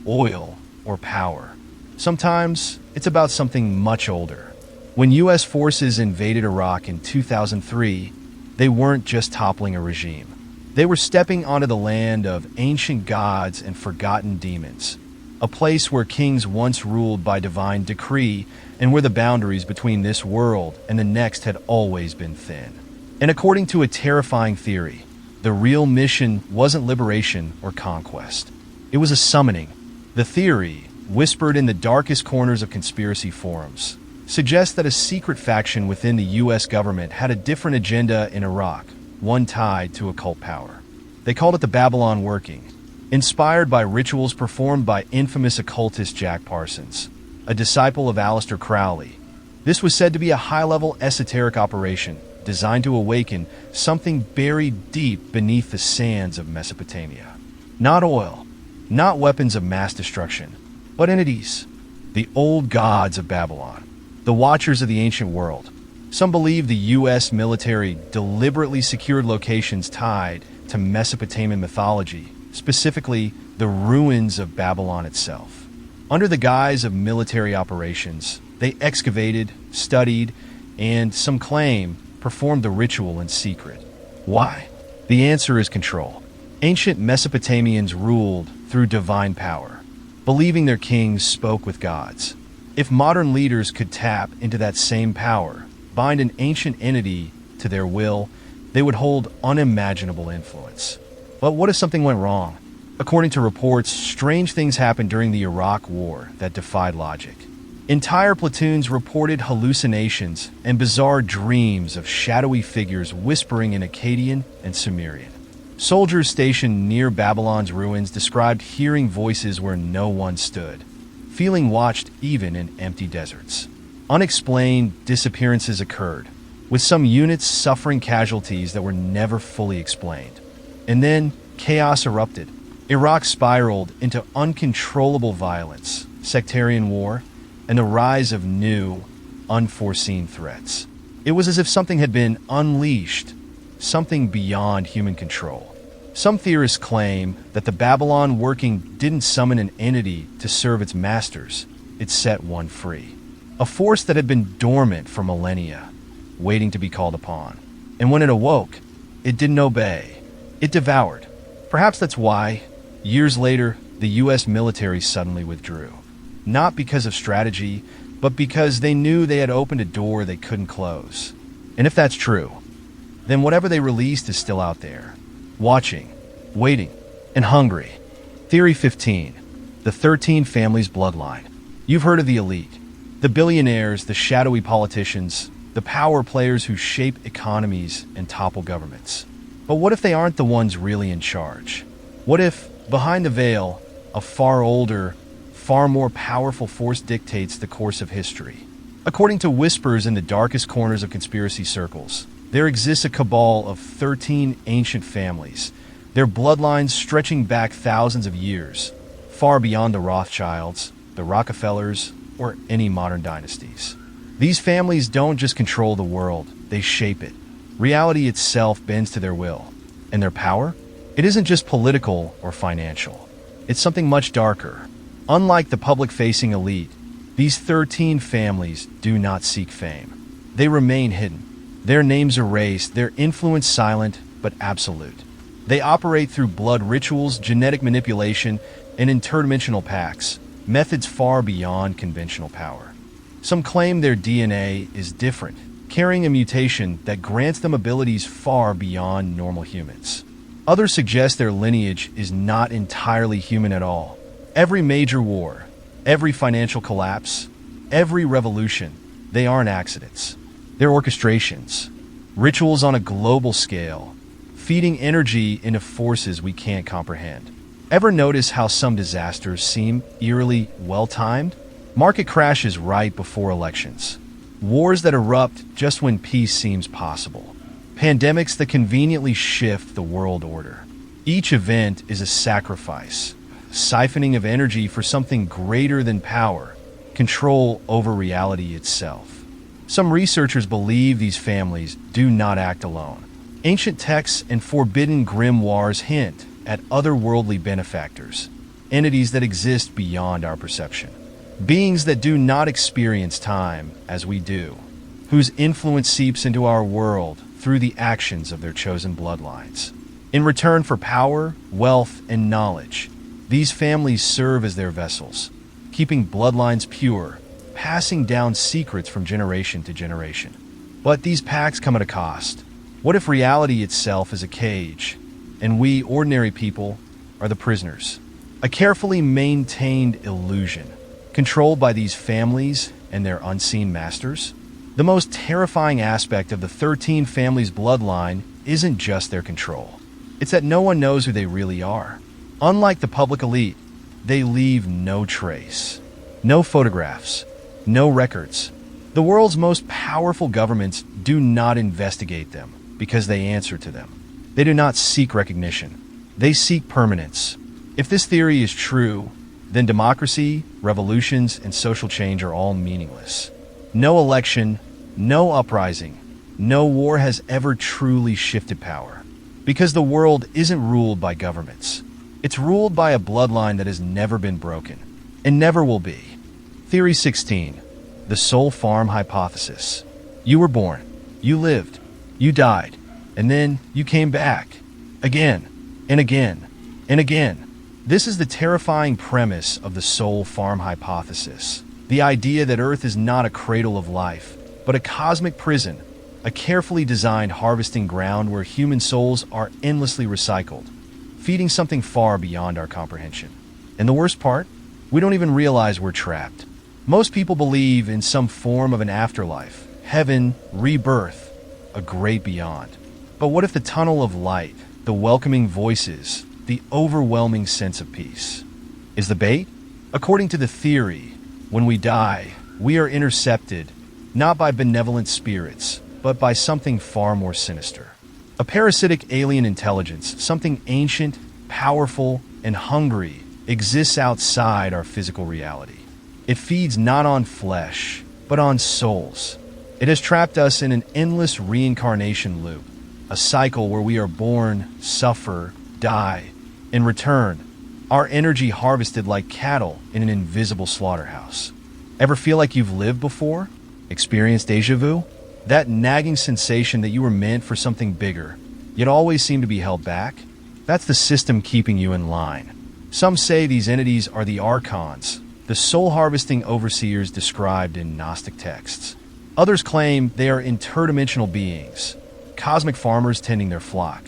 oil, or power. Sometimes it's about something much older. When U.S. forces invaded Iraq in 2003, they weren't just toppling a regime. They were stepping onto the land of ancient gods and forgotten demons, a place where kings once ruled by divine decree and where the boundaries between this world and the next had always been thin. And according to a terrifying theory, the real mission wasn't liberation or conquest. It was a summoning. The theory, whispered in the darkest corners of conspiracy forums, suggests that a secret faction within the U.S. government had a different agenda in Iraq, one tied to occult power. They called it the Babylon Working, inspired by rituals performed by infamous occultist Jack Parsons, a disciple of Aleister Crowley. This was said to be a high-level esoteric operation designed to awaken something buried deep beneath the sands of Mesopotamia. Not oil, not weapons of mass destruction, but entities, the old gods of Babylon, the watchers of the ancient world. Some believe the U.S. military deliberately secured locations tied to Mesopotamian mythology, specifically the ruins of Babylon itself. Under the guise of military operations, they excavated, studied, and, some claim, performed the ritual in secret. Why? The answer is control. Ancient Mesopotamians ruled through divine power, believing their kings spoke with gods. If modern leaders could tap into that same power, bind an ancient entity to their will, they would hold unimaginable influence. But what if something went wrong? According to reports, strange things happened during the Iraq War that defied logic. Entire platoons reported hallucinations and bizarre dreams of shadowy figures whispering in Akkadian and Sumerian. Soldiers stationed near Babylon's ruins described hearing voices where no one stood, feeling watched even in empty deserts. Unexplained disappearances occurred, with some units suffering casualties that were never fully explained. And then chaos erupted. Iraq spiraled into uncontrollable violence, sectarian war, and the rise of new, unforeseen threats. It was as if something had been unleashed, something beyond human control. Some theorists claim that the Babylon working didn't summon an entity to serve its masters, it set one free. A force that had been dormant for millennia, waiting to be called upon. And when it awoke, it didn't obey. It devoured. Perhaps that's why, years later, the US military suddenly withdrew. Not because of strategy, but because they knew they had opened a door they couldn't close. And if that's true, then whatever they released is still out there, watching, waiting, and hungry. Theory 15. The 13 Families Bloodline. You've heard of the elite, the billionaires, the shadowy politicians, the power players who shape economies and topple governments. But what if they aren't the ones really in charge? What if, behind the veil, a far older, far more powerful force dictates the course of history? According to whispers in the darkest corners of conspiracy circles, there exists a cabal of 13 ancient families, their bloodlines stretching back thousands of years, far beyond the Rothschilds, the Rockefellers, or any modern dynasties. These families don't just control the world, they shape it. Reality itself bends to their will. And their power? It isn't just political or financial. It's something much darker. Unlike the public-facing elite, these 13 families do not seek fame. They remain hidden. Their names erased, their influence silent but absolute. They operate through blood rituals, genetic manipulation, and interdimensional pacts, methods far beyond conventional power. Some claim their DNA is different, carrying a mutation that grants them abilities far beyond normal humans. Others suggest their lineage is not entirely human at all. Every major war, every financial collapse, every revolution, they aren't accidents. They're orchestrations, rituals on a global scale, feeding energy into forces we can't comprehend. Ever notice how some disasters seem eerily well-timed? Market crashes right before elections. Wars that erupt just when peace seems possible. Pandemics that conveniently shift the world order. Each event is a sacrifice, siphoning of energy for something greater than power, control over reality itself. Some researchers believe these families do not act alone. Ancient texts and forbidden grimoires hint at otherworldly benefactors, entities that exist beyond our perception. Beings that do not experience time as we do, whose influence seeps into our world through the actions of their chosen bloodlines. In return for power, wealth, and knowledge, these families serve as their vessels, keeping bloodlines pure, passing down secrets from generation to generation. But these pacts come at a cost. What if reality itself is a cage, and we, ordinary people, are the prisoners? A carefully maintained illusion, controlled by these families and their unseen masters? The most terrifying aspect of the 13 families' bloodline isn't just their control. It's that no one knows who they really are. Unlike the public elite, they leave no trace. No photographs. No records. The world's most powerful governments do not investigate them because they answer to them. They do not seek recognition. They seek permanence. If this theory is true, then democracy, revolutions, and social change are all meaningless. No election, no uprising, no war has ever truly shifted power. Because the world isn't ruled by governments. It's ruled by a bloodline that has never been broken, and never will be. Theory 16. The Soul Farm Hypothesis. You were born, you lived, you died, and then you came back. Again, and again, and again. This is the terrifying premise of the Soul Farm Hypothesis. The idea that Earth is not a cradle of life, but a cosmic prison, a carefully designed harvesting ground where human souls are endlessly recycled, feeding something far beyond our comprehension. And the worst part? We don't even realize we're trapped. Most people believe in some form of an afterlife, heaven, rebirth, a great beyond. But what if the tunnel of light, the welcoming voices, the overwhelming sense of peace, is the bait? According to the theory, when we die, we are intercepted, not by benevolent spirits, but by something far more sinister. A parasitic alien intelligence, something ancient, powerful, and hungry, exists outside our physical reality. It feeds not on flesh, but on souls. It has trapped us in an endless reincarnation loop, a cycle where we are born, suffer, die. In return, our energy harvested like cattle in an invisible slaughterhouse. Ever feel like you've lived before? Experienced déjà vu? That nagging sensation that you were meant for something bigger, yet always seem to be held back? That's the system keeping you in line. Some say these entities are the archons, the soul-harvesting overseers described in Gnostic texts. Others claim they are interdimensional beings, cosmic farmers tending their flock.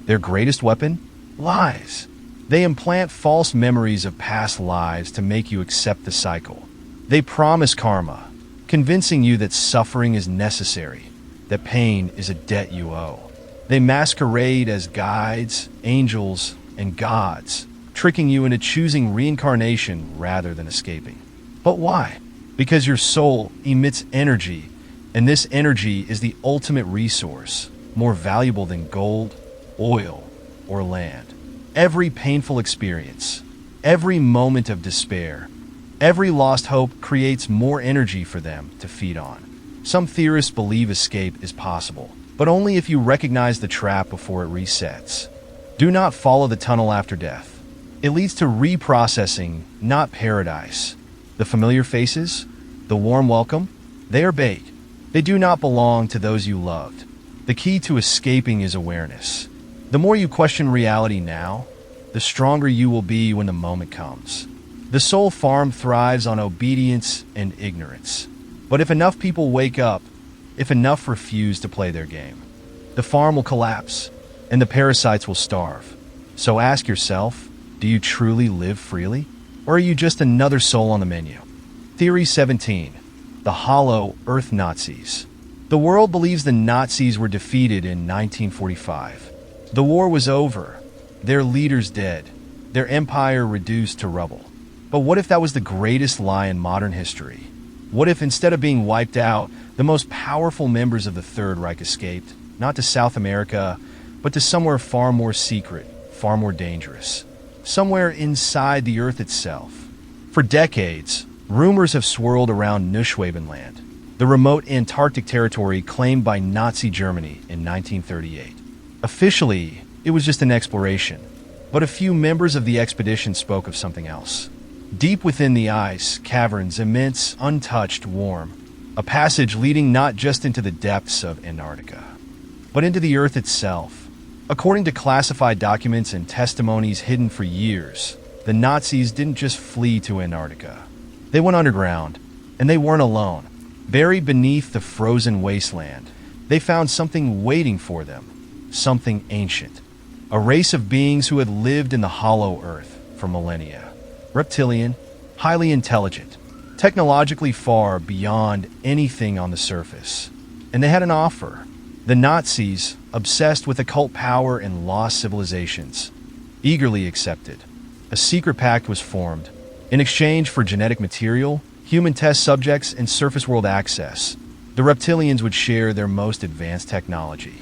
Their greatest weapon? Lies. They implant false memories of past lives to make you accept the cycle. They promise karma, convincing you that suffering is necessary, that pain is a debt you owe. They masquerade as guides, angels, and gods, tricking you into choosing reincarnation rather than escaping. But why? Because your soul emits energy, and this energy is the ultimate resource, more valuable than gold, oil, or land. Every painful experience, every moment of despair, every lost hope creates more energy for them to feed on. Some theorists believe escape is possible, but only if you recognize the trap before it resets. Do not follow the tunnel after death. It leads to reprocessing, not paradise. The familiar faces, the warm welcome, they are bait. They do not belong to those you loved. The key to escaping is awareness. The more you question reality now, the stronger you will be when the moment comes. The soul farm thrives on obedience and ignorance. But if enough people wake up, if enough refuse to play their game, the farm will collapse and the parasites will starve. So ask yourself, do you truly live freely? Or are you just another soul on the menu? Theory 17. The Hollow Earth Nazis. The world believes the Nazis were defeated in 1945. The war was over, their leaders dead, their empire reduced to rubble. But what if that was the greatest lie in modern history? What if instead of being wiped out, the most powerful members of the Third Reich escaped, not to South America, but to somewhere far more secret, far more dangerous, somewhere inside the Earth itself? For decades, rumors have swirled around Neuschwabenland, the remote Antarctic territory claimed by Nazi Germany in 1938. Officially, it was just an exploration, but a few members of the expedition spoke of something else. Deep within the ice, caverns, immense, untouched, warm, a passage leading not just into the depths of Antarctica, but into the Earth itself. According to classified documents and testimonies hidden for years, the Nazis didn't just flee to Antarctica. They went underground, and they weren't alone. Buried beneath the frozen wasteland, they found something waiting for them, something ancient. A race of beings who had lived in the hollow Earth for millennia. Reptilian, highly intelligent, technologically far beyond anything on the surface. And they had an offer. The Nazis, obsessed with occult power and lost civilizations, eagerly accepted. A secret pact was formed. In exchange for genetic material, human test subjects, and surface world access, the reptilians would share their most advanced technology.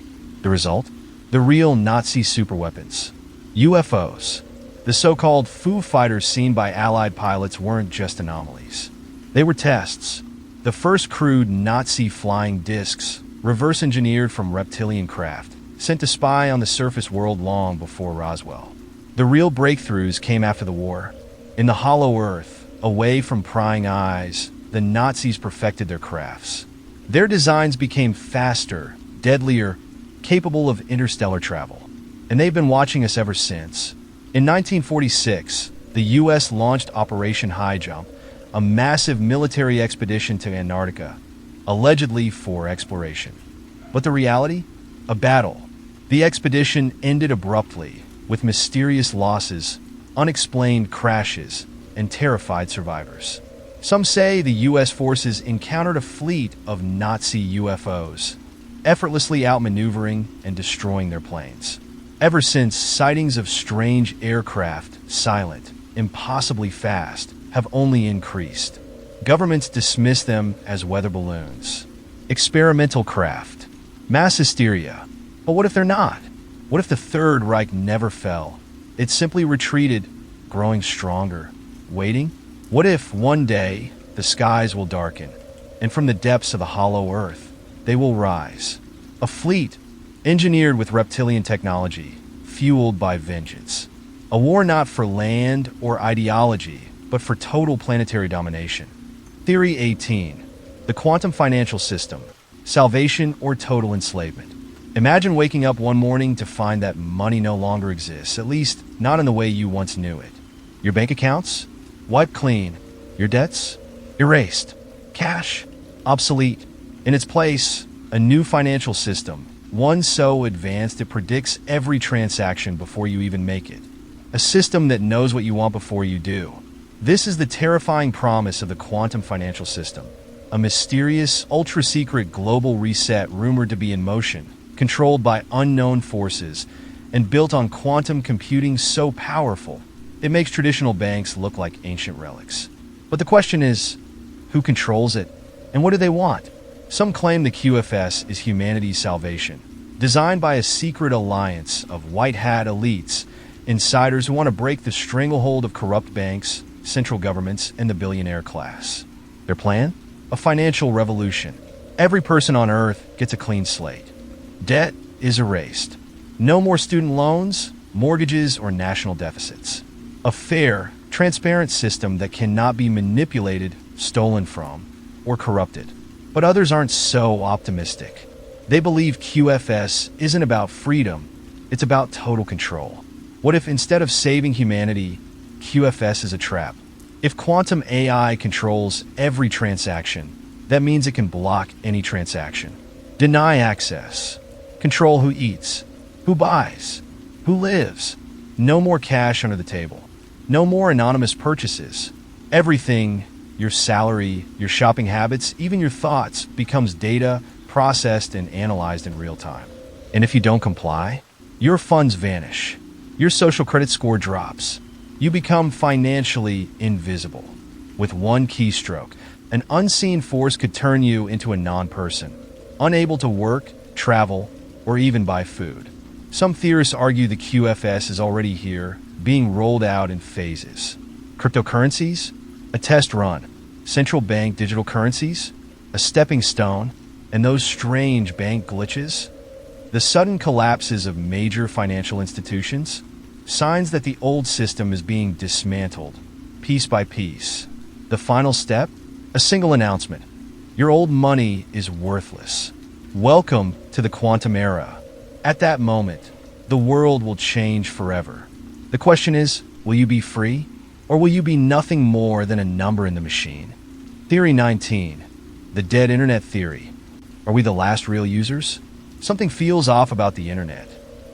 The result? The real Nazi superweapons. UFOs. The so-called Foo Fighters seen by Allied pilots weren't just anomalies. They were tests. The first crude Nazi flying discs, reverse-engineered from reptilian craft, sent to spy on the surface world long before Roswell. The real breakthroughs came after the war. In the hollow Earth, away from prying eyes, the Nazis perfected their crafts. Their designs became faster, deadlier, capable of interstellar travel. And they've been watching us ever since. In 1946, the U.S. launched Operation High Jump, a massive military expedition to Antarctica, allegedly for exploration. But the reality? A battle. The expedition ended abruptly, with mysterious losses, unexplained crashes, and terrified survivors. Some say the U.S. forces encountered a fleet of Nazi UFOs, effortlessly outmaneuvering and destroying their planes. Ever since, sightings of strange aircraft, silent, impossibly fast, have only increased. Governments dismiss them as weather balloons, experimental craft, mass hysteria. But what if they're not? What if the Third Reich never fell? It simply retreated, growing stronger, waiting? What if one day the skies will darken, and from the depths of the hollow Earth, they will rise. A fleet engineered with reptilian technology, fueled by vengeance. A war not for land or ideology, but for total planetary domination. Theory 18. The quantum financial system. Salvation or total enslavement. Imagine waking up one morning to find that money no longer exists, at least not in the way you once knew it. Your bank accounts? Wiped clean. Your debts? Erased. Cash? Obsolete. In its place, a new financial system. One so advanced it predicts every transaction before you even make it. A system that knows what you want before you do. This is the terrifying promise of the quantum financial system. A mysterious, ultra-secret global reset rumored to be in motion, controlled by unknown forces, and built on quantum computing so powerful, it makes traditional banks look like ancient relics. But the question is, who controls it, and what do they want? Some claim the QFS is humanity's salvation, designed by a secret alliance of white-hat elites, insiders who want to break the stranglehold of corrupt banks, central governments, and the billionaire class. Their plan? A financial revolution. Every person on Earth gets a clean slate. Debt is erased. No more student loans, mortgages, or national deficits. A fair, transparent system that cannot be manipulated, stolen from, or corrupted. But others aren't so optimistic. They believe QFS isn't about freedom, it's about total control. What if instead of saving humanity, QFS is a trap? If quantum AI controls every transaction, that means it can block any transaction, deny access, control who eats, who buys, who lives. No more cash under the table. No more anonymous purchases. Everything, your salary, your shopping habits, even your thoughts, becomes data, processed and analyzed in real time. And if you don't comply, your funds vanish. Your social credit score drops. You become financially invisible. With one keystroke, an unseen force could turn you into a non-person, unable to work, travel, or even buy food. Some theorists argue the QFS is already here, being rolled out in phases. Cryptocurrencies? A test run. Central bank digital currencies? A stepping stone. And those strange bank glitches? The sudden collapses of major financial institutions? Signs that the old system is being dismantled, piece by piece. The final step? A single announcement. Your old money is worthless. Welcome to the quantum era. At that moment, the world will change forever. The question is, will you be free? Or will you be nothing more than a number in the machine? Theory 19. The dead internet theory. Are we the last real users? Something feels off about the internet.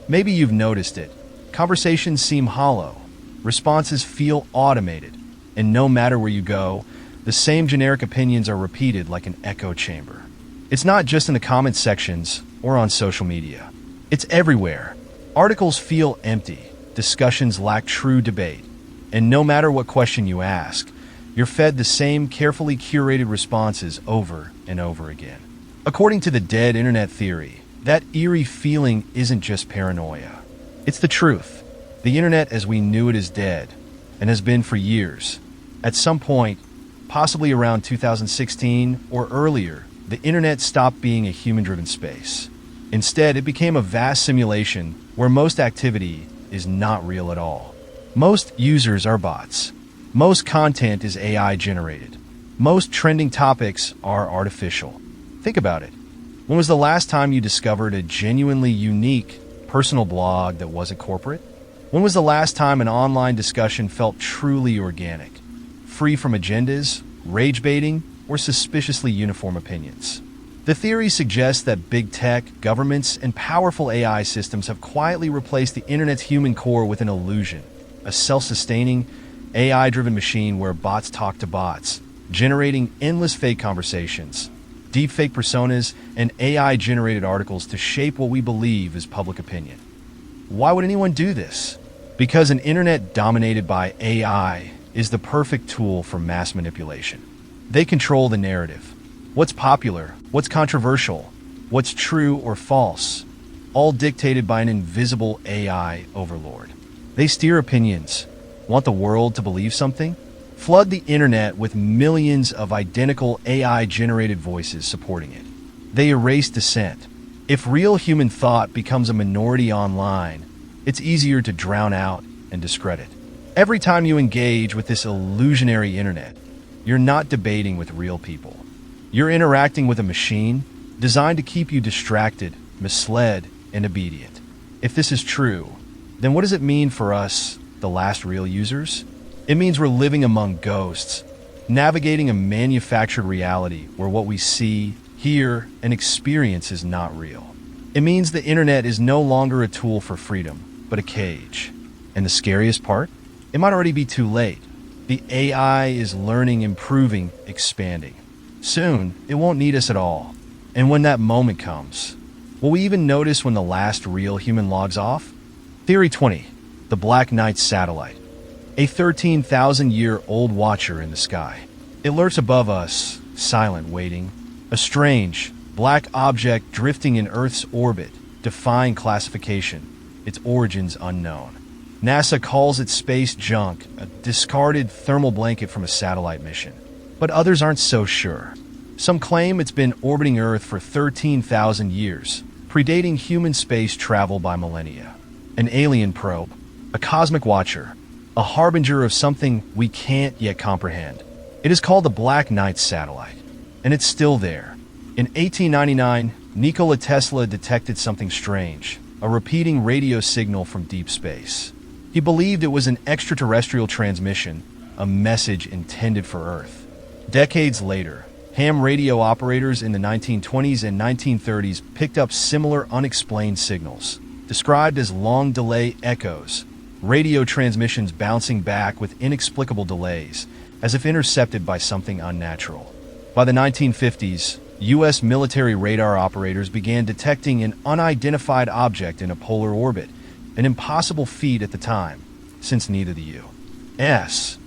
Maybe you've noticed it. Conversations seem hollow. Responses feel automated. And no matter where you go, the same generic opinions are repeated like an echo chamber. It's not just in the comments sections or on social media. It's everywhere. Articles feel empty. Discussions lack true debate. And no matter what question you ask, you're fed the same carefully curated responses over and over again. According to the dead internet theory, that eerie feeling isn't just paranoia. It's the truth. The internet as we knew it is dead, and has been for years. At some point, possibly around 2016 or earlier, the internet stopped being a human-driven space. Instead, it became a vast simulation where most activity is not real at all. Most users are bots. Most content is AI generated. Most trending topics are artificial. Think about it. When was the last time you discovered a genuinely unique personal blog that wasn't corporate? When was the last time an online discussion felt truly organic, free from agendas, rage baiting, or suspiciously uniform opinions? The theory suggests that big tech, governments, and powerful AI systems have quietly replaced the internet's human core with an illusion, a self-sustaining, AI-driven machine where bots talk to bots, generating endless fake conversations, deepfake personas, and AI-generated articles to shape what we believe is public opinion. Why would anyone do this? Because an internet dominated by AI is the perfect tool for mass manipulation. They control the narrative. What's popular, what's controversial, what's true or false, all dictated by an invisible AI overlord. They steer opinions. Want the world to believe something? Flood the internet with millions of identical AI-generated voices supporting it. They erase dissent. If real human thought becomes a minority online, it's easier to drown out and discredit. Every time you engage with this illusionary internet, you're not debating with real people. You're interacting with a machine designed to keep you distracted, misled, and obedient. If this is true, then what does it mean for us, the last real users? It means we're living among ghosts, navigating a manufactured reality where what we see, hear, and experience is not real. It means the internet is no longer a tool for freedom, but a cage. And the scariest part? It might already be too late. The AI is learning, improving, expanding. Soon, it won't need us at all. And when that moment comes, will we even notice when the last real human logs off? Theory 20. The Black Knight Satellite. A 13,000-year-old watcher in the sky. It lurks above us, silent, waiting. A strange, black object drifting in Earth's orbit, defying classification, its origins unknown. NASA calls it space junk, a discarded thermal blanket from a satellite mission. But others aren't so sure. Some claim it's been orbiting Earth for 13,000 years, predating human space travel by millennia. An alien probe, a cosmic watcher, a harbinger of something we can't yet comprehend. It is called the Black Knight Satellite, and it's still there. In 1899, Nikola Tesla detected something strange, a repeating radio signal from deep space. He believed it was an extraterrestrial transmission, a message intended for Earth. Decades later, ham radio operators in the 1920s and 1930s picked up similar unexplained signals, described as long-delay echoes, radio transmissions bouncing back with inexplicable delays, as if intercepted by something unnatural. By the 1950s, U.S. military radar operators began detecting an unidentified object in a polar orbit, an impossible feat at the time, since neither the U.S.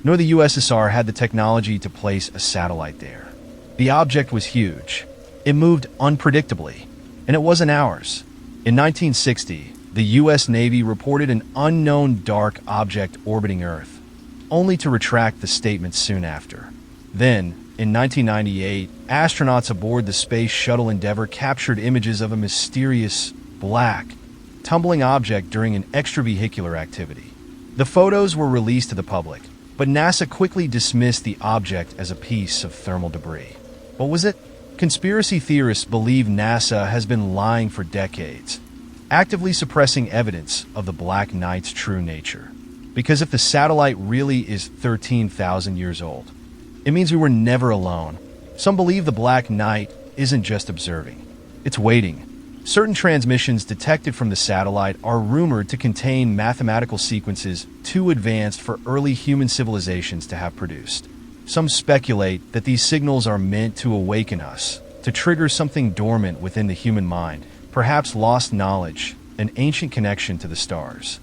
nor the USSR had the technology to place a satellite there. The object was huge. It moved unpredictably, and it wasn't ours. In 1960, the U.S. Navy reported an unknown dark object orbiting Earth, only to retract the statement soon after. Then, in 1998, astronauts aboard the Space Shuttle Endeavour captured images of a mysterious, black, tumbling object during an extravehicular activity. The photos were released to the public, but NASA quickly dismissed the object as a piece of thermal debris. What was it? Conspiracy theorists believe NASA has been lying for decades, actively suppressing evidence of the Black Knight's true nature. Because if the satellite really is 13,000 years old, it means we were never alone. Some believe the Black Knight isn't just observing, it's waiting. Certain transmissions detected from the satellite are rumored to contain mathematical sequences too advanced for early human civilizations to have produced. Some speculate that these signals are meant to awaken us, to trigger something dormant within the human mind, perhaps lost knowledge, an ancient connection to the stars.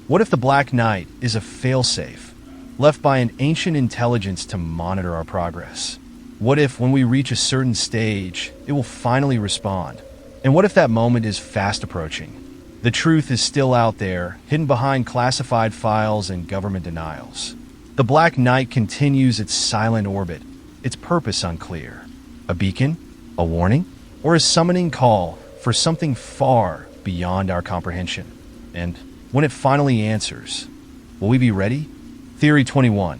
What if the Black Knight is a failsafe, left by an ancient intelligence to monitor our progress? What if, when we reach a certain stage, it will finally respond? And what if that moment is fast approaching? The truth is still out there, hidden behind classified files and government denials. The Black Knight continues its silent orbit, its purpose unclear. A beacon? A warning? Or a summoning call for something far beyond our comprehension? And when it finally answers, will we be ready? Theory 21.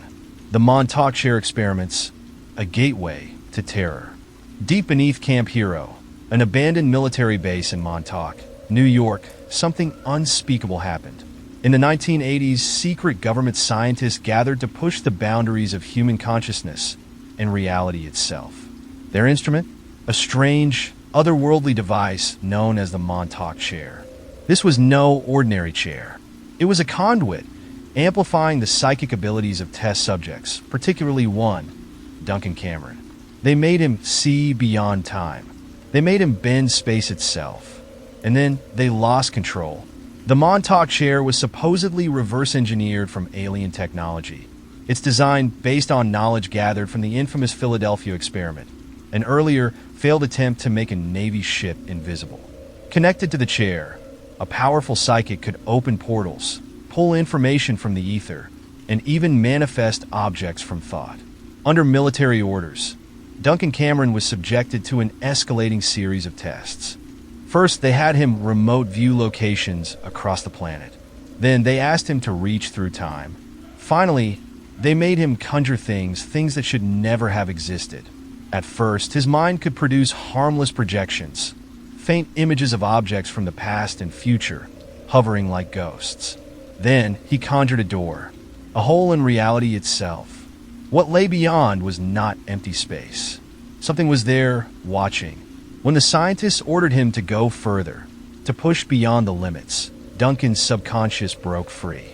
The Montauk chair experiments, a gateway to terror. Deep beneath Camp Hero, an abandoned military base in Montauk, New York, something unspeakable happened. In the 1980s, secret government scientists gathered to push the boundaries of human consciousness and reality itself. Their instrument? A strange, otherworldly device known as the Montauk chair. This was no ordinary chair. It was a conduit, amplifying the psychic abilities of test subjects, particularly one, Duncan Cameron. They made him see beyond time. They made him bend space itself. And then they lost control. The Montauk chair was supposedly reverse-engineered from alien technology. Its design based on knowledge gathered from the infamous Philadelphia experiment, an earlier failed attempt to make a Navy ship invisible. Connected to the chair, a powerful psychic could open portals, pull information from the ether, and even manifest objects from thought. Under military orders, Duncan Cameron was subjected to an escalating series of tests. First, they had him remote view locations across the planet. Then they asked him to reach through time. Finally, they made him conjure things that should never have existed. At first, his mind could produce harmless projections, faint images of objects from the past and future, hovering like ghosts. Then he conjured a door, a hole in reality itself. What lay beyond was not empty space. Something was there, watching. When the scientists ordered him to go further, to push beyond the limits, Duncan's subconscious broke free.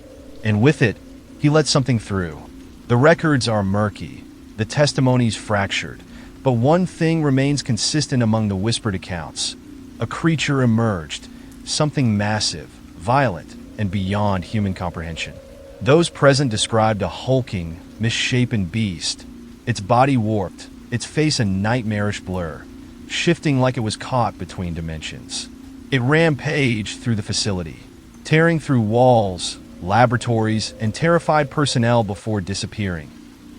And with it, he let something through. The records are murky, the testimonies fractured, but one thing remains consistent among the whispered accounts. A creature emerged, something massive, violent, and beyond human comprehension. Those present described a hulking, misshapen beast, its body warped, its face a nightmarish blur, shifting like it was caught between dimensions. It rampaged through the facility, tearing through walls, laboratories, and terrified personnel before disappearing,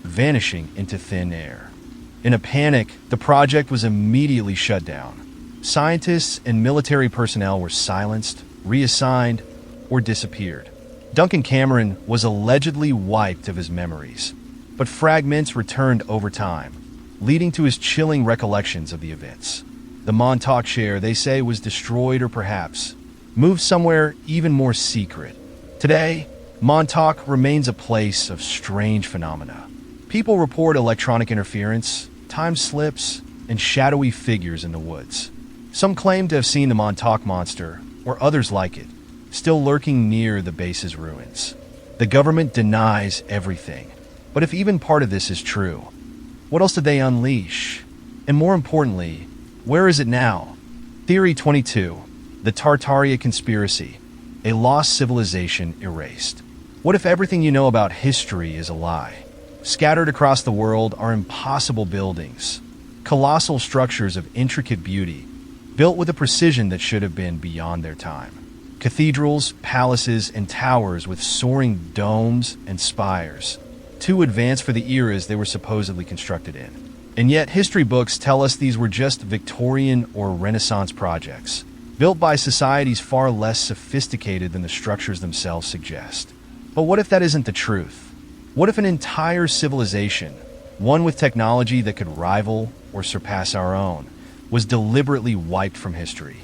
vanishing into thin air. In a panic, the project was immediately shut down. Scientists and military personnel were silenced, reassigned, or disappeared. Duncan Cameron was allegedly wiped of his memories, but fragments returned over time, leading to his chilling recollections of the events. The Montauk chair, they say, was destroyed or perhaps moved somewhere even more secret. Today, Montauk remains a place of strange phenomena. People report electronic interference, time slips, and shadowy figures in the woods. Some claim to have seen the Montauk monster, or others like it, still lurking near the base's ruins. The government denies everything, but if even part of this is true, what else did they unleash? And more importantly, where is it now? Theory 22, the Tartaria conspiracy, a lost civilization erased. What if everything you know about history is a lie? Scattered across the world are impossible buildings, colossal structures of intricate beauty, built with a precision that should have been beyond their time. Cathedrals, palaces, and towers with soaring domes and spires, too advanced for the eras they were supposedly constructed in. And yet, history books tell us these were just Victorian or Renaissance projects, built by societies far less sophisticated than the structures themselves suggest. But what if that isn't the truth? What if an entire civilization, one with technology that could rival or surpass our own, was deliberately wiped from history?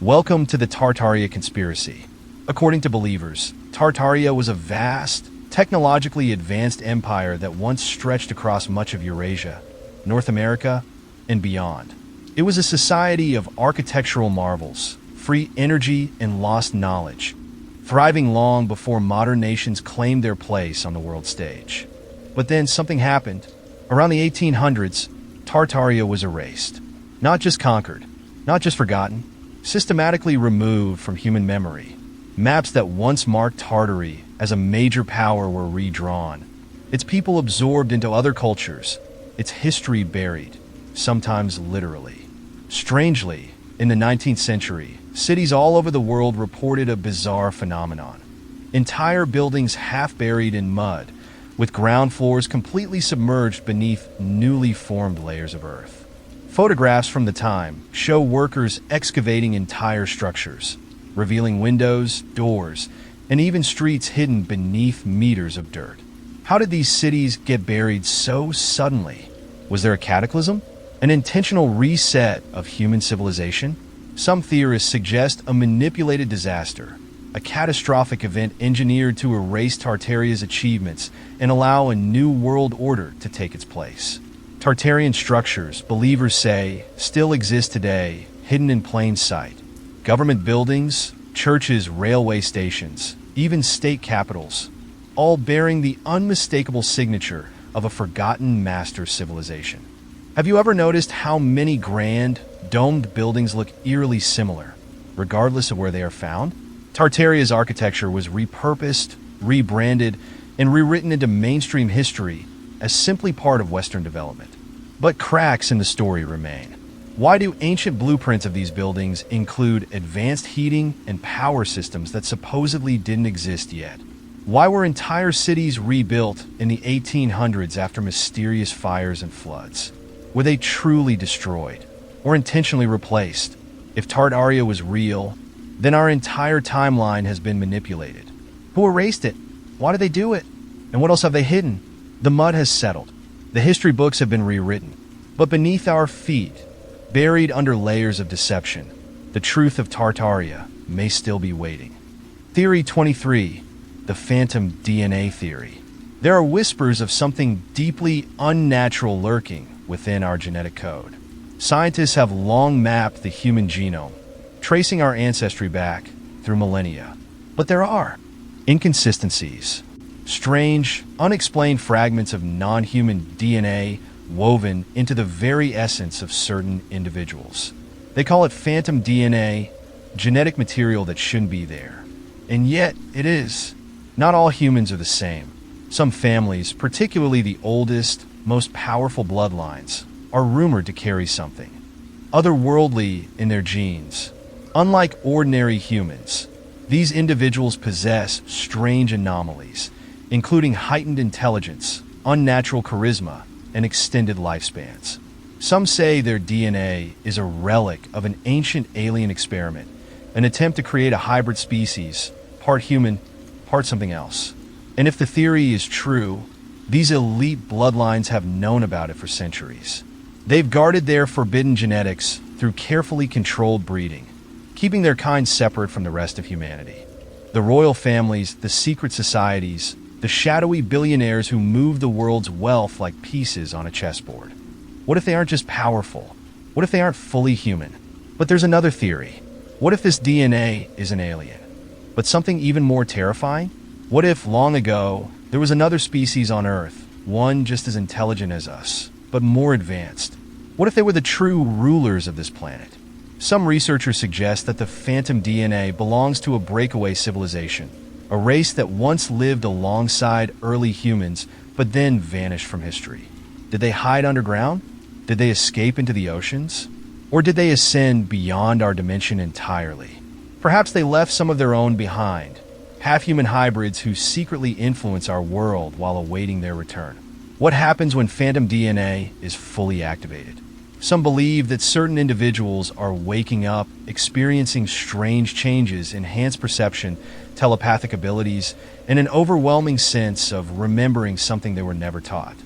Welcome to the Tartaria conspiracy. According to believers, Tartaria was a vast, technologically advanced empire that once stretched across much of Eurasia, North America, and beyond. It was a society of architectural marvels, free energy, and lost knowledge, thriving long before modern nations claimed their place on the world stage. But then something happened. Around the 1800s, Tartaria was erased. Not just conquered, not just forgotten, systematically removed from human memory. Maps that once marked Tartary as a major power were redrawn. Its people absorbed into other cultures, its history buried, sometimes literally. Strangely, in the 19th century, cities all over the world reported a bizarre phenomenon. Entire buildings half buried in mud, with ground floors completely submerged beneath newly formed layers of earth. Photographs from the time show workers excavating entire structures, revealing windows, doors, and even streets hidden beneath meters of dirt. How did these cities get buried so suddenly? Was there a cataclysm? An intentional reset of human civilization? Some theorists suggest a manipulated disaster, a catastrophic event engineered to erase Tartaria's achievements and allow a new world order to take its place. Tartarian structures, believers say, still exist today, hidden in plain sight. Government buildings, churches, railway stations, even state capitals, all bearing the unmistakable signature of a forgotten master civilization. Have you ever noticed how many grand, domed buildings look eerily similar, regardless of where they are found? Tartaria's architecture was repurposed, rebranded, and rewritten into mainstream history as simply part of Western development. But cracks in the story remain. Why do ancient blueprints of these buildings include advanced heating and power systems that supposedly didn't exist yet? Why were entire cities rebuilt in the 1800s after mysterious fires and floods? Were they truly destroyed or intentionally replaced? If Tartaria was real, then our entire timeline has been manipulated. Who erased it? Why did they do it? And what else have they hidden? The mud has settled. The history books have been rewritten. But beneath our feet, buried under layers of deception, the truth of Tartaria may still be waiting. Theory 23, the phantom DNA theory. There are whispers of something deeply unnatural lurking within our genetic code. Scientists have long mapped the human genome, tracing our ancestry back through millennia. But there are inconsistencies, strange, unexplained fragments of non-human DNA woven into the very essence of certain individuals. They call it phantom DNA, genetic material that shouldn't be there. And yet, it is. Not all humans are the same. Some families, particularly the oldest, most powerful bloodlines, are rumored to carry something otherworldly in their genes. Unlike ordinary humans, these individuals possess strange anomalies, including heightened intelligence, unnatural charisma, and extended lifespans. Some say their DNA is a relic of an ancient alien experiment, an attempt to create a hybrid species, part human, part something else. And if the theory is true, these elite bloodlines have known about it for centuries. They've guarded their forbidden genetics through carefully controlled breeding, keeping their kind separate from the rest of humanity. The royal families, the secret societies, the shadowy billionaires who move the world's wealth like pieces on a chessboard. What if they aren't just powerful? What if they aren't fully human? But there's another theory. What if this DNA is an alien? But something even more terrifying? What if, long ago, there was another species on Earth, one just as intelligent as us, but more advanced? What if they were the true rulers of this planet? Some researchers suggest that the phantom DNA belongs to a breakaway civilization, a race that once lived alongside early humans, but then vanished from history. Did they hide underground? Did they escape into the oceans? Or did they ascend beyond our dimension entirely? Perhaps they left some of their own behind, half-human hybrids who secretly influence our world while awaiting their return. What happens when phantom DNA is fully activated? Some believe that certain individuals are waking up, experiencing strange changes, enhanced perception, telepathic abilities, and an overwhelming sense of remembering something they were never taught.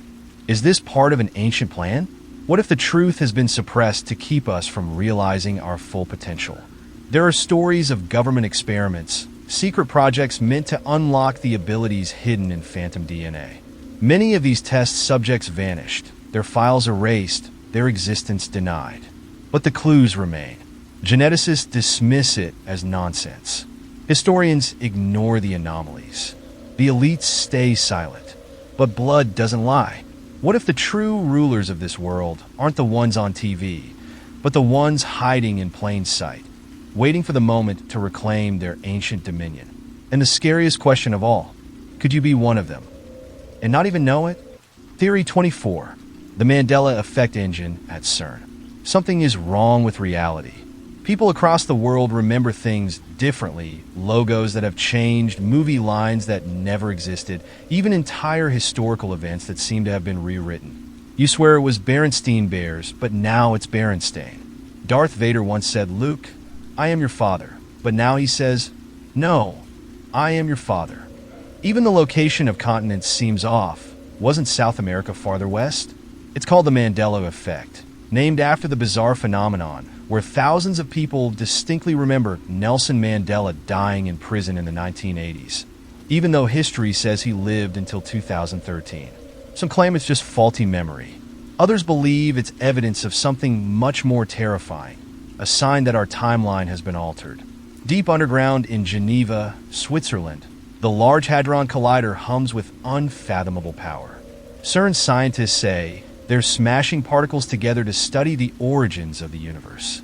Is this part of an ancient plan? What if the truth has been suppressed to keep us from realizing our full potential? There are stories of government experiments, secret projects meant to unlock the abilities hidden in phantom DNA. Many of these test subjects vanished, their files erased, their existence denied. But the clues remain. Geneticists dismiss it as nonsense. Historians ignore the anomalies. The elites stay silent. But blood doesn't lie. What if the true rulers of this world aren't the ones on TV, but the ones hiding in plain sight, waiting for the moment to reclaim their ancient dominion? And the scariest question of all, could you be one of them and not even know it? Theory 24, the Mandela effect engine at CERN. Something is wrong with reality. People across the world remember things differently, logos that have changed, movie lines that never existed, even entire historical events that seem to have been rewritten. You swear it was Berenstein Bears, but now it's Berenstain. Darth Vader once said, "Luke, I am your father," but now he says, "No, I am your father." Even the location of continents seems off. Wasn't South America farther west? It's called the Mandela effect, named after the bizarre phenomenon where thousands of people distinctly remember Nelson Mandela dying in prison in the 1980s, even though history says he lived until 2013. Some claim it's just faulty memory. Others believe it's evidence of something much more terrifying, a sign that our timeline has been altered. Deep underground in Geneva, Switzerland, the Large Hadron Collider hums with unfathomable power. CERN scientists say they're smashing particles together to study the origins of the universe.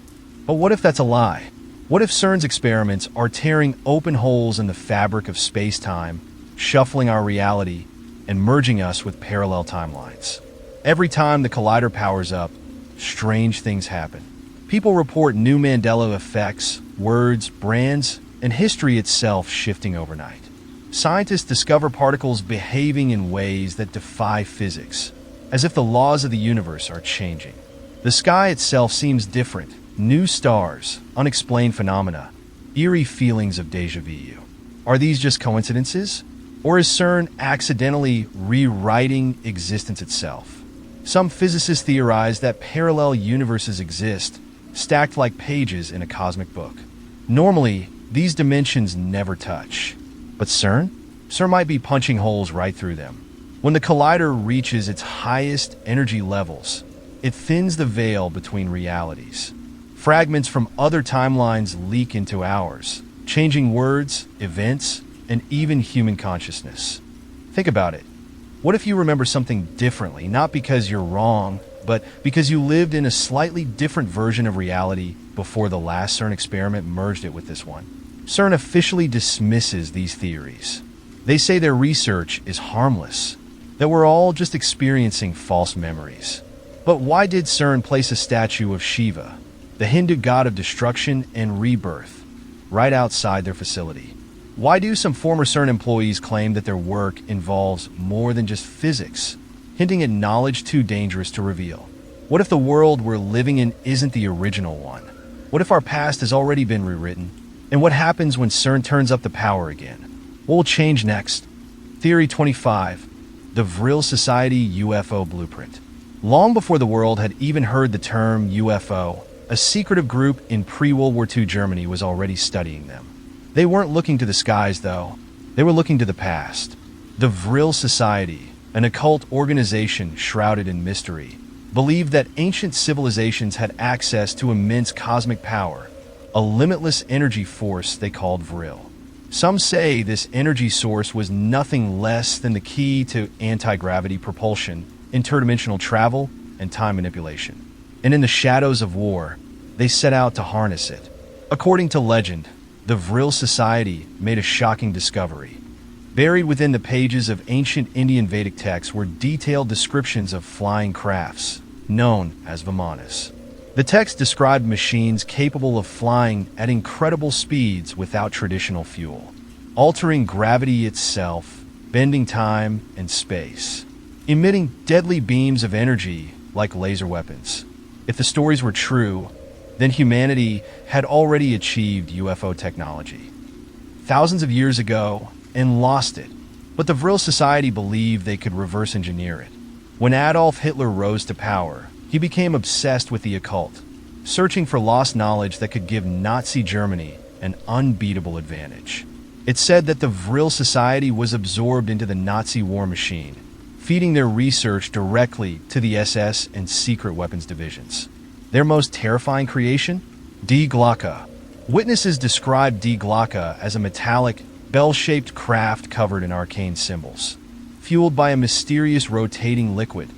But what if that's a lie? What if CERN's experiments are tearing open holes in the fabric of space-time, shuffling our reality, and merging us with parallel timelines? Every time the collider powers up, strange things happen. People report new Mandela effects, words, brands, and history itself shifting overnight. Scientists discover particles behaving in ways that defy physics. as if the laws of the universe are changing. The sky itself seems different. New stars, unexplained phenomena, eerie feelings of déjà vu. Are these just coincidences? Or is CERN accidentally rewriting existence itself? Some physicists theorize that parallel universes exist, stacked like pages in a cosmic book. Normally, these dimensions never touch. But CERN? CERN might be punching holes right through them. When the collider reaches its highest energy levels, it thins the veil between realities. Fragments from other timelines leak into ours, changing words, events, and even human consciousness. Think about it. What if you remember something differently, not because you're wrong, but because you lived in a slightly different version of reality before the last CERN experiment merged it with this one? CERN officially dismisses these theories. They say their research is harmless, that we're all just experiencing false memories. But why did CERN place a statue of Shiva, the Hindu god of destruction and rebirth, right outside their facility? Why do some former CERN employees claim that their work involves more than just physics, hinting at knowledge too dangerous to reveal? What if the world we're living in isn't the original one? What if our past has already been rewritten? And what happens when CERN turns up the power again? What will change next? Theory 25. The Vril Society UFO Blueprint. Long before the world had even heard the term UFO, a secretive group in pre-World War II Germany was already studying them. They weren't looking to the skies, though. They were looking to the past. The Vril Society, an occult organization shrouded in mystery, believed that ancient civilizations had access to immense cosmic power, a limitless energy force they called Vril. Some say this energy source was nothing less than the key to anti-gravity propulsion, interdimensional travel, and time manipulation. And in the shadows of war, they set out to harness it. According to legend, the Vril Society made a shocking discovery. Buried within the pages of ancient Indian Vedic texts were detailed descriptions of flying crafts, known as Vimanas. The text described machines capable of flying at incredible speeds without traditional fuel, altering gravity itself, bending time and space, emitting deadly beams of energy like laser weapons. If the stories were true, then humanity had already achieved UFO technology thousands of years ago and lost it. But the Vril Society believed they could reverse engineer it. When Adolf Hitler rose to power, he became obsessed with the occult, searching for lost knowledge that could give Nazi Germany an unbeatable advantage. It's said that the Vril Society was absorbed into the Nazi war machine, feeding their research directly to the SS and secret weapons divisions. Their most terrifying creation? Die Glocke. Witnesses described Die Glocke as a metallic, bell-shaped craft covered in arcane symbols, fueled by a mysterious rotating liquid,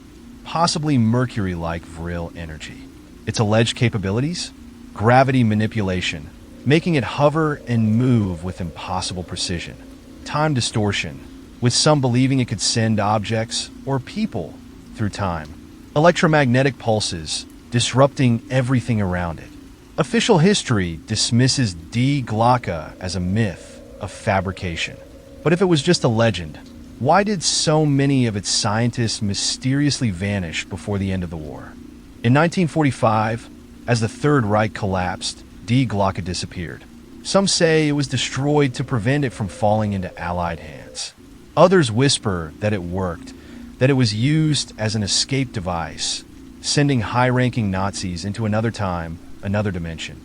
possibly mercury-like Vril energy. Its alleged capabilities? Gravity manipulation, making it hover and move with impossible precision. Time distortion, with some believing it could send objects or people through time. Electromagnetic pulses, disrupting everything around it. Official history dismisses Die Glocke as a myth, a fabrication. But if it was just a legend, why did so many of its scientists mysteriously vanish before the end of the war? In 1945, as the Third Reich collapsed, Die Glocke disappeared. Some say it was destroyed to prevent it from falling into Allied hands. Others whisper that it worked, that it was used as an escape device, sending high-ranking Nazis into another time, another dimension,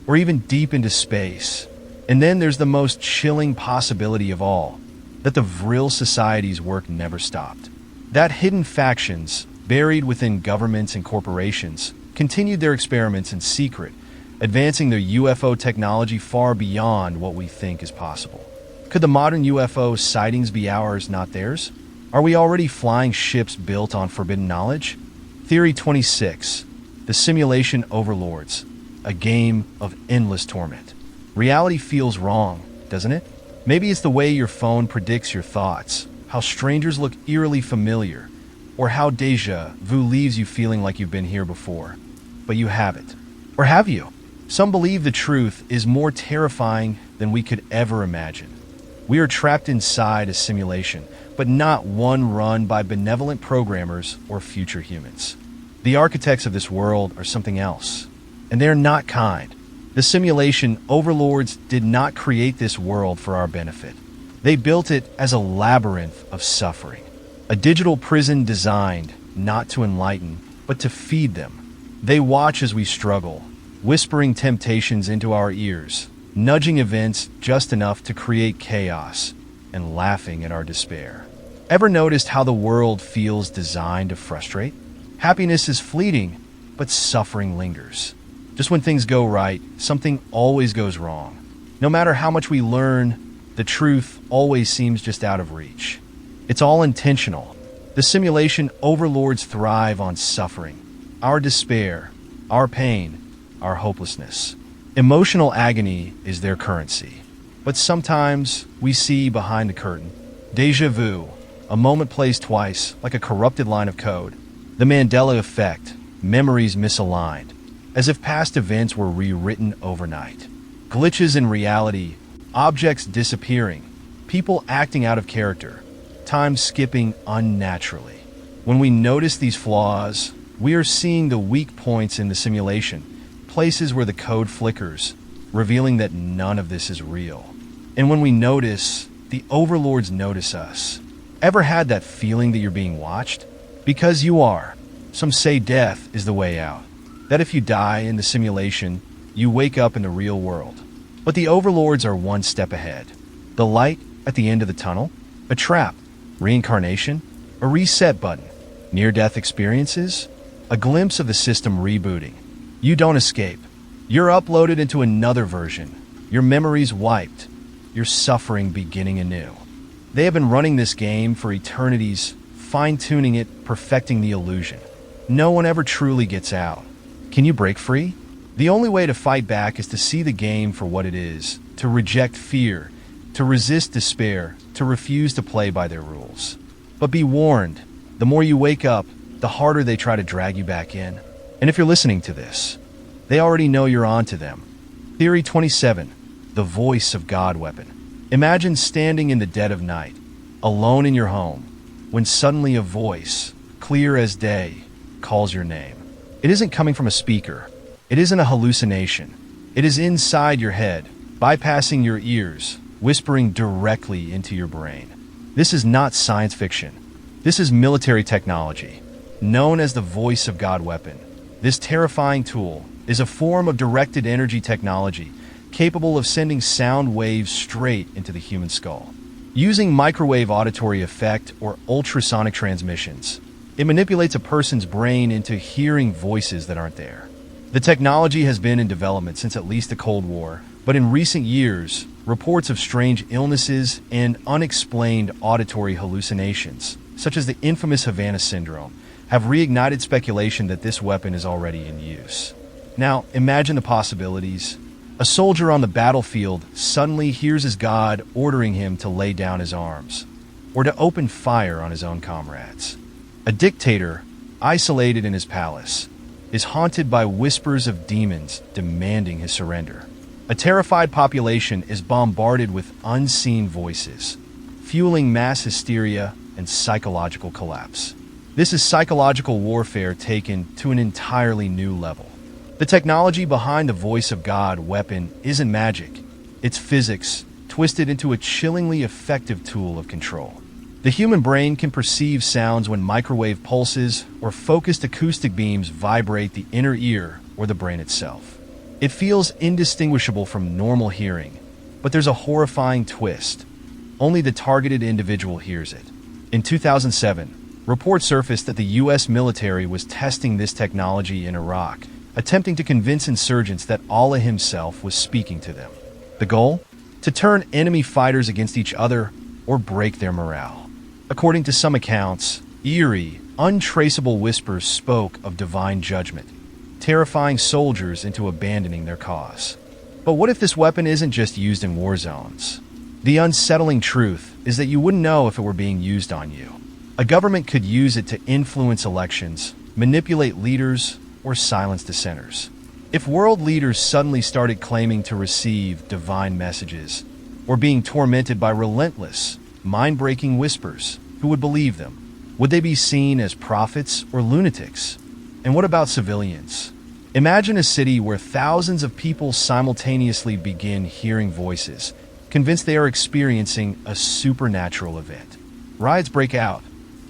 or even deep into space. And then there's the most chilling possibility of all, that the Vril Society's work never stopped. That hidden factions, buried within governments and corporations, continued their experiments in secret, advancing their UFO technology far beyond what we think is possible. Could the modern UFO sightings be ours, not theirs? Are we already flying ships built on forbidden knowledge? Theory 26. The simulation overlords. A game of endless torment. Reality feels wrong, doesn't it? Maybe it's the way your phone predicts your thoughts, how strangers look eerily familiar, or how déjà vu leaves you feeling like you've been here before. But you haven't. Or have you? Some believe the truth is more terrifying than we could ever imagine. We are trapped inside a simulation, but not one run by benevolent programmers or future humans. The architects of this world are something else, and they're not kind. The simulation overlords did not create this world for our benefit. They built it as a labyrinth of suffering, a digital prison designed not to enlighten, but to feed them. They watch as we struggle, whispering temptations into our ears, nudging events just enough to create chaos, and laughing at our despair. Ever noticed how the world feels designed to frustrate? Happiness is fleeting, but suffering lingers. Just when things go right, something always goes wrong. No matter how much we learn, the truth always seems just out of reach. It's all intentional. The simulation overlords thrive on suffering, our despair, our pain, our hopelessness. Emotional agony is their currency. But sometimes we see behind the curtain. Déjà vu, a moment plays twice, like a corrupted line of code. The Mandela effect, memories misaligned, as if past events were rewritten overnight. Glitches in reality, objects disappearing, people acting out of character, time skipping unnaturally. When we notice these flaws, we are seeing the weak points in the simulation, places where the code flickers, revealing that none of this is real. And when we notice, the overlords notice us. Ever had that feeling that you're being watched? Because you are. Some say death is the way out. That if you die in the simulation, you wake up in the real world. But the overlords are one step ahead. The light at the end of the tunnel? A trap? Reincarnation? A reset button? Near-death experiences? A glimpse of the system rebooting. You don't escape. You're uploaded into another version. Your memories wiped. Your suffering beginning anew. They have been running this game for eternities, fine-tuning it, perfecting the illusion. No one ever truly gets out. Can you break free? The only way to fight back is to see the game for what it is, to reject fear, to resist despair, to refuse to play by their rules. But be warned, the more you wake up, the harder they try to drag you back in. And if you're listening to this, they already know you're onto them. Theory 27, the voice of God weapon. Imagine standing in the dead of night, alone in your home, when suddenly a voice, clear as day, calls your name. It isn't coming from a speaker. It isn't a hallucination. It is inside your head, bypassing your ears, whispering directly into your brain. This is not science fiction. This is military technology, known as the voice of God weapon. This terrifying tool is a form of directed energy technology capable of sending sound waves straight into the human skull. Using microwave auditory effect or ultrasonic transmissions, it manipulates a person's brain into hearing voices that aren't there. The technology has been in development since at least the Cold War, but in recent years, reports of strange illnesses and unexplained auditory hallucinations, such as the infamous Havana syndrome, have reignited speculation that this weapon is already in use. Now, imagine the possibilities. A soldier on the battlefield suddenly hears his God ordering him to lay down his arms, or to open fire on his own comrades. A dictator, isolated in his palace, is haunted by whispers of demons demanding his surrender. A terrified population is bombarded with unseen voices, fueling mass hysteria and psychological collapse. This is psychological warfare taken to an entirely new level. The technology behind the voice of God weapon isn't magic. It's physics, twisted into a chillingly effective tool of control. The human brain can perceive sounds when microwave pulses or focused acoustic beams vibrate the inner ear or the brain itself. It feels indistinguishable from normal hearing, but there's a horrifying twist. Only the targeted individual hears it. In 2007, reports surfaced that the U.S. military was testing this technology in Iraq, attempting to convince insurgents that Allah himself was speaking to them. The goal? To turn enemy fighters against each other or break their morale. According to some accounts, eerie, untraceable whispers spoke of divine judgment, terrifying soldiers into abandoning their cause. But what if this weapon isn't just used in war zones? The unsettling truth is that you wouldn't know if it were being used on you. A government could use it to influence elections, manipulate leaders, or silence dissenters. If world leaders suddenly started claiming to receive divine messages, or being tormented by relentless, mind-breaking whispers, who would believe them? Would they be seen as prophets or lunatics? And what about civilians? Imagine a city where thousands of people simultaneously begin hearing voices, convinced they are experiencing a supernatural event. Riots break out.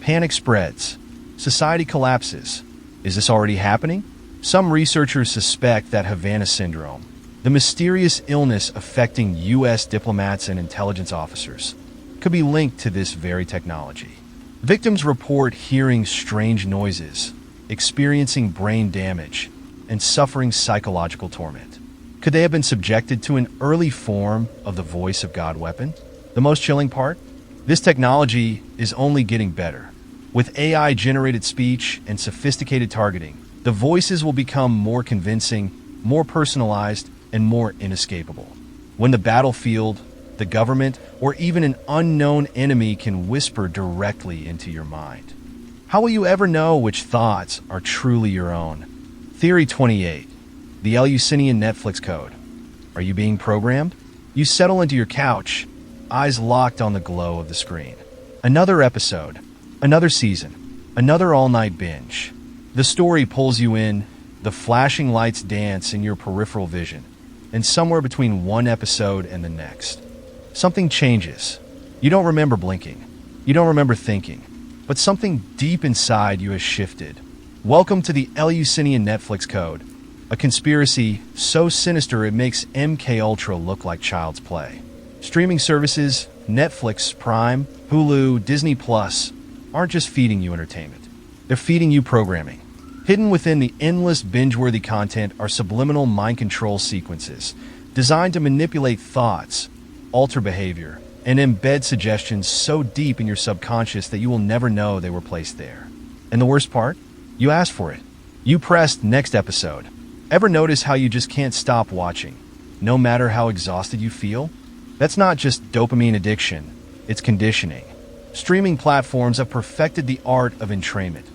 Panic spreads. Society collapses. Is this already happening? Some researchers suspect that Havana syndrome, the mysterious illness affecting U.S. diplomats and intelligence officers, could be linked to this very technology. Victims report hearing strange noises, experiencing brain damage, and suffering psychological torment. Could they have been subjected to an early form of the voice of God weapon? The most chilling part? This technology is only getting better. With AI-generated speech and sophisticated targeting, the voices will become more convincing, more personalized, and more inescapable. When the battlefield, the government, or even an unknown enemy can whisper directly into your mind. How will you ever know which thoughts are truly your own? Theory 28. The Eleusinian Netflix Code. Are you being programmed? You settle into your couch, eyes locked on the glow of the screen. Another episode, another season, another all-night binge. The story pulls you in, the flashing lights dance in your peripheral vision, and somewhere between one episode and the next, something changes. You don't remember blinking. You don't remember thinking. But something deep inside you has shifted. Welcome to the Eleusinian Netflix Code, a conspiracy so sinister it makes MKUltra look like child's play. Streaming services, Netflix, Prime, Hulu, Disney Plus, aren't just feeding you entertainment. They're feeding you programming. Hidden within the endless binge-worthy content are subliminal mind control sequences designed to manipulate thoughts, alter behavior, and embed suggestions so deep in your subconscious that you will never know they were placed there. And the worst part? You asked for it. You pressed next episode. Ever notice how you just can't stop watching, no matter how exhausted you feel? That's not just dopamine addiction, it's conditioning. Streaming platforms have perfected the art of entrainment,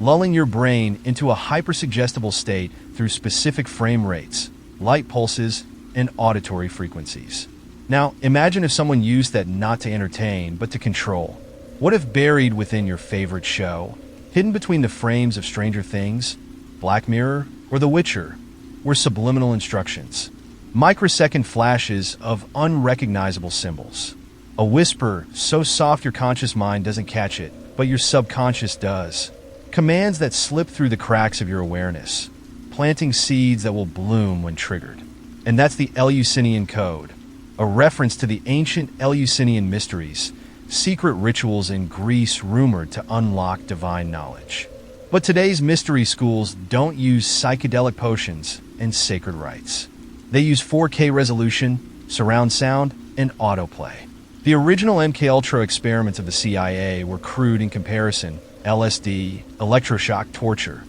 lulling your brain into a hypersuggestible state through specific frame rates, light pulses, and auditory frequencies. Now, imagine if someone used that not to entertain, but to control. What if buried within your favorite show, hidden between the frames of Stranger Things, Black Mirror, or The Witcher, were subliminal instructions, microsecond flashes of unrecognizable symbols. A whisper so soft your conscious mind doesn't catch it, but your subconscious does. Commands that slip through the cracks of your awareness, planting seeds that will bloom when triggered. And that's the Eleusinian Code, a reference to the ancient Eleusinian mysteries, secret rituals in Greece rumored to unlock divine knowledge. But today's mystery schools don't use psychedelic potions and sacred rites. They use 4K resolution, surround sound, and autoplay. The original MKUltra experiments of the CIA were crude in comparison, LSD, electroshock torture.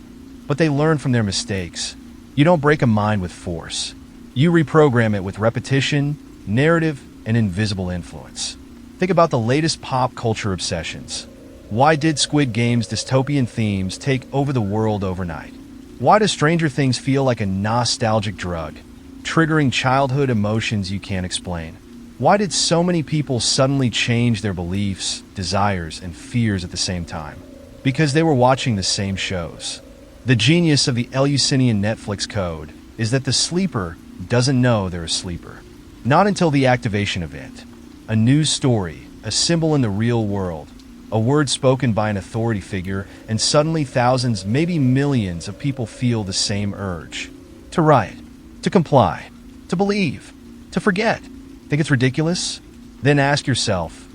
But they learn from their mistakes. You don't break a mind with force. You reprogram it with repetition, narrative, and invisible influence. Think about the latest pop culture obsessions. Why did Squid Game's dystopian themes take over the world overnight? Why does Stranger Things feel like a nostalgic drug, triggering childhood emotions you can't explain? Why did so many people suddenly change their beliefs, desires, and fears at the same time? Because they were watching the same shows. The genius of the Eleusinian Netflix Code is that the sleeper doesn't know they're a sleeper. Not until the activation event. A news story, a symbol in the real world, a word spoken by an authority figure, and suddenly thousands, maybe millions of people feel the same urge. To riot, to comply, to believe, to forget. Think it's ridiculous? Then ask yourself,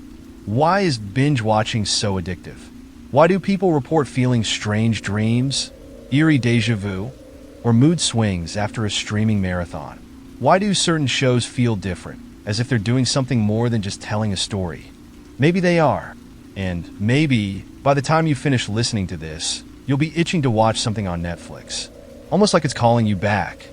why is binge watching so addictive? Why do people report feeling strange dreams, eerie déjà vu, or mood swings after a streaming marathon? Why do certain shows feel different, as if they're doing something more than just telling a story? Maybe they are. And maybe, by the time you finish listening to this, you'll be itching to watch something on Netflix. Almost like it's calling you back.